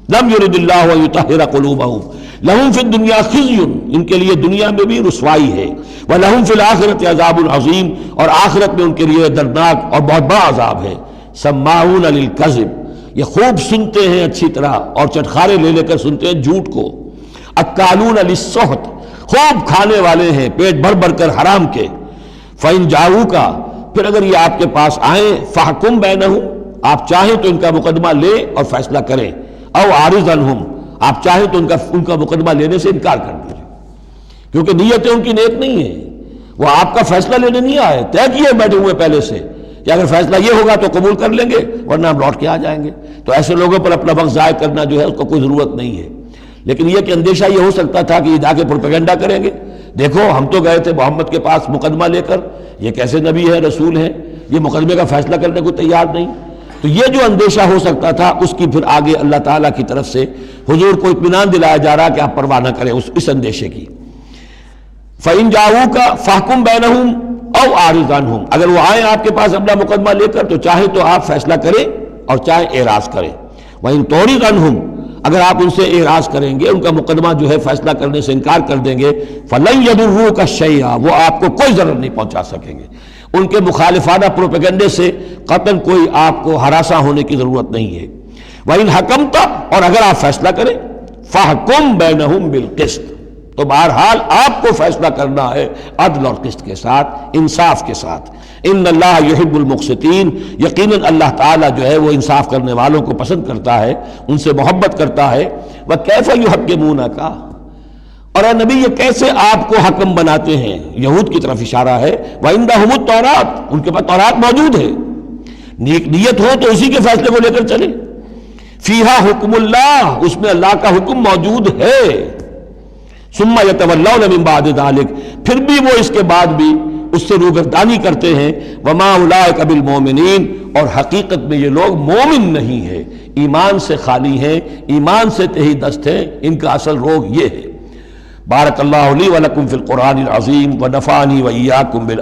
لم یرد اللہ ان یطہر قلوبہم لہم فی الدنیا خزی، ان کے لیے دنیا میں بھی رسوائی ہے، ولہم فی الآخرۃ عذاب عظیم، اور آخرت میں ان کے لیے دردناک اور بہت بڑا عذاب ہے۔ سماعون للکذب، یہ خوب سنتے ہیں اچھی طرح اور چٹخارے لے لے کر سنتے ہیں جھوٹ کو۔ اکالون للسحت، خوب کھانے والے ہیں پیٹ بھر بھر کر حرام کے۔ فإن جاؤوک، پھر اگر یہ آپ کے پاس آئیں، فحکم بینہم، آپ چاہیں تو ان کا مقدمہ لیں اور فیصلہ کریں، او عارض عنہم، آپ چاہیں تو ان کا مقدمہ لینے سے انکار کر دیجیے، کیونکہ نیتیں ان کی نیک نہیں ہیں، وہ آپ کا فیصلہ لینے نہیں آئے، طے کیے بیٹھے ہوئے پہلے سے کہ اگر فیصلہ یہ ہوگا تو قبول کر لیں گے ورنہ ہم لوٹ کے آ جائیں گے۔ تو ایسے لوگوں پر اپنا وقت ضائع کرنا جو ہے اس کو کوئی ضرورت نہیں ہے۔ لیکن یہ کہ اندیشہ یہ ہو سکتا تھا کہ یہ جا کے پروپیگنڈا کریں گے، دیکھو ہم تو گئے تھے محمد کے پاس مقدمہ لے کر، یہ کیسے نبی ہے، رسول ہے، یہ مقدمے کا فیصلہ کرنے کو تیار نہیں۔ تو یہ جو اندیشہ ہو سکتا تھا اس کی پھر آگے اللہ تعالیٰ کی طرف سے حضور کو اطمینان دلایا جا رہا کہ آپ پرواہ نہ کریں اس اندیشے کی۔ فَإِن جَاءُوكَ فَاحْكُم بَيْنَهُمْ أَوْ أَعْرِضْ عَنْهُمْ، اگر وہ آئیں آپ کے پاس اپنا مقدمہ لے کر تو چاہے تو آپ فیصلہ کریں اور چاہے اعراض کریں۔ وَإِن تُعْرِضْ عَنْهُمْ، اگر آپ ان سے اعراض کریں گے، ان کا مقدمہ جو ہے فیصلہ کرنے سے انکار کر دیں گے، فَلَن يَضُرُّوكَ شَيْئًا، وہ آپ کو کوئی ضرر نہیں پہنچا سکیں گے۔ ان کے مخالفانہ پروپیگنڈے سے قطعاً کوئی آپ کو ہراساں ہونے کی ضرورت نہیں ہے۔ وَإِنْ حَكَمْتَ، اور اگر آپ فیصلہ کریں، فَحْكُم بَيْنَهُمْ بِالْقِسْطِ، تو بہرحال آپ کو فیصلہ کرنا ہے عدل اور قسط کے ساتھ، انصاف کے ساتھ۔ ان اللہ یحب المقسطین، یقیناً اللہ تعالیٰ جو ہے وہ انصاف کرنے والوں کو پسند کرتا ہے، ان سے محبت کرتا ہے۔ وَكَيْفَ يُحَكِّمُونَكَ، اور اے نبی یہ کیسے آپ کو حکم بناتے ہیں، یہود کی طرف اشارہ ہے۔ وَعِندَهُمُ التَّوْرَاۃ، ان کے پاس تورات موجود ہے، نیک نیت ہو تو اسی کے فیصلے کو لے کر چلیں۔ فِيهَا حُكْمُ اللَّهِ، اس میں اللہ کا حکم موجود ہے۔ ثُمَّ يَتَوَلَّوْنَ مِن بَعْدِ ذَلِكَ، پھر بھی وہ اس کے بعد بھی اس سے روگردانی کرتے ہیں۔ وَمَا أُولَٰئِكَ بِالْمُؤْمِنِينَ، اور حقیقت میں یہ لوگ مومن نہیں ہیں، ایمان سے خالی ہیں، ایمان سے تہی دست ہیں، ان کا اصل روگ یہ ہے۔ بارک اللہ لی ولکم فی القرآن العظیم ونفعنی وإیاکم بالآیات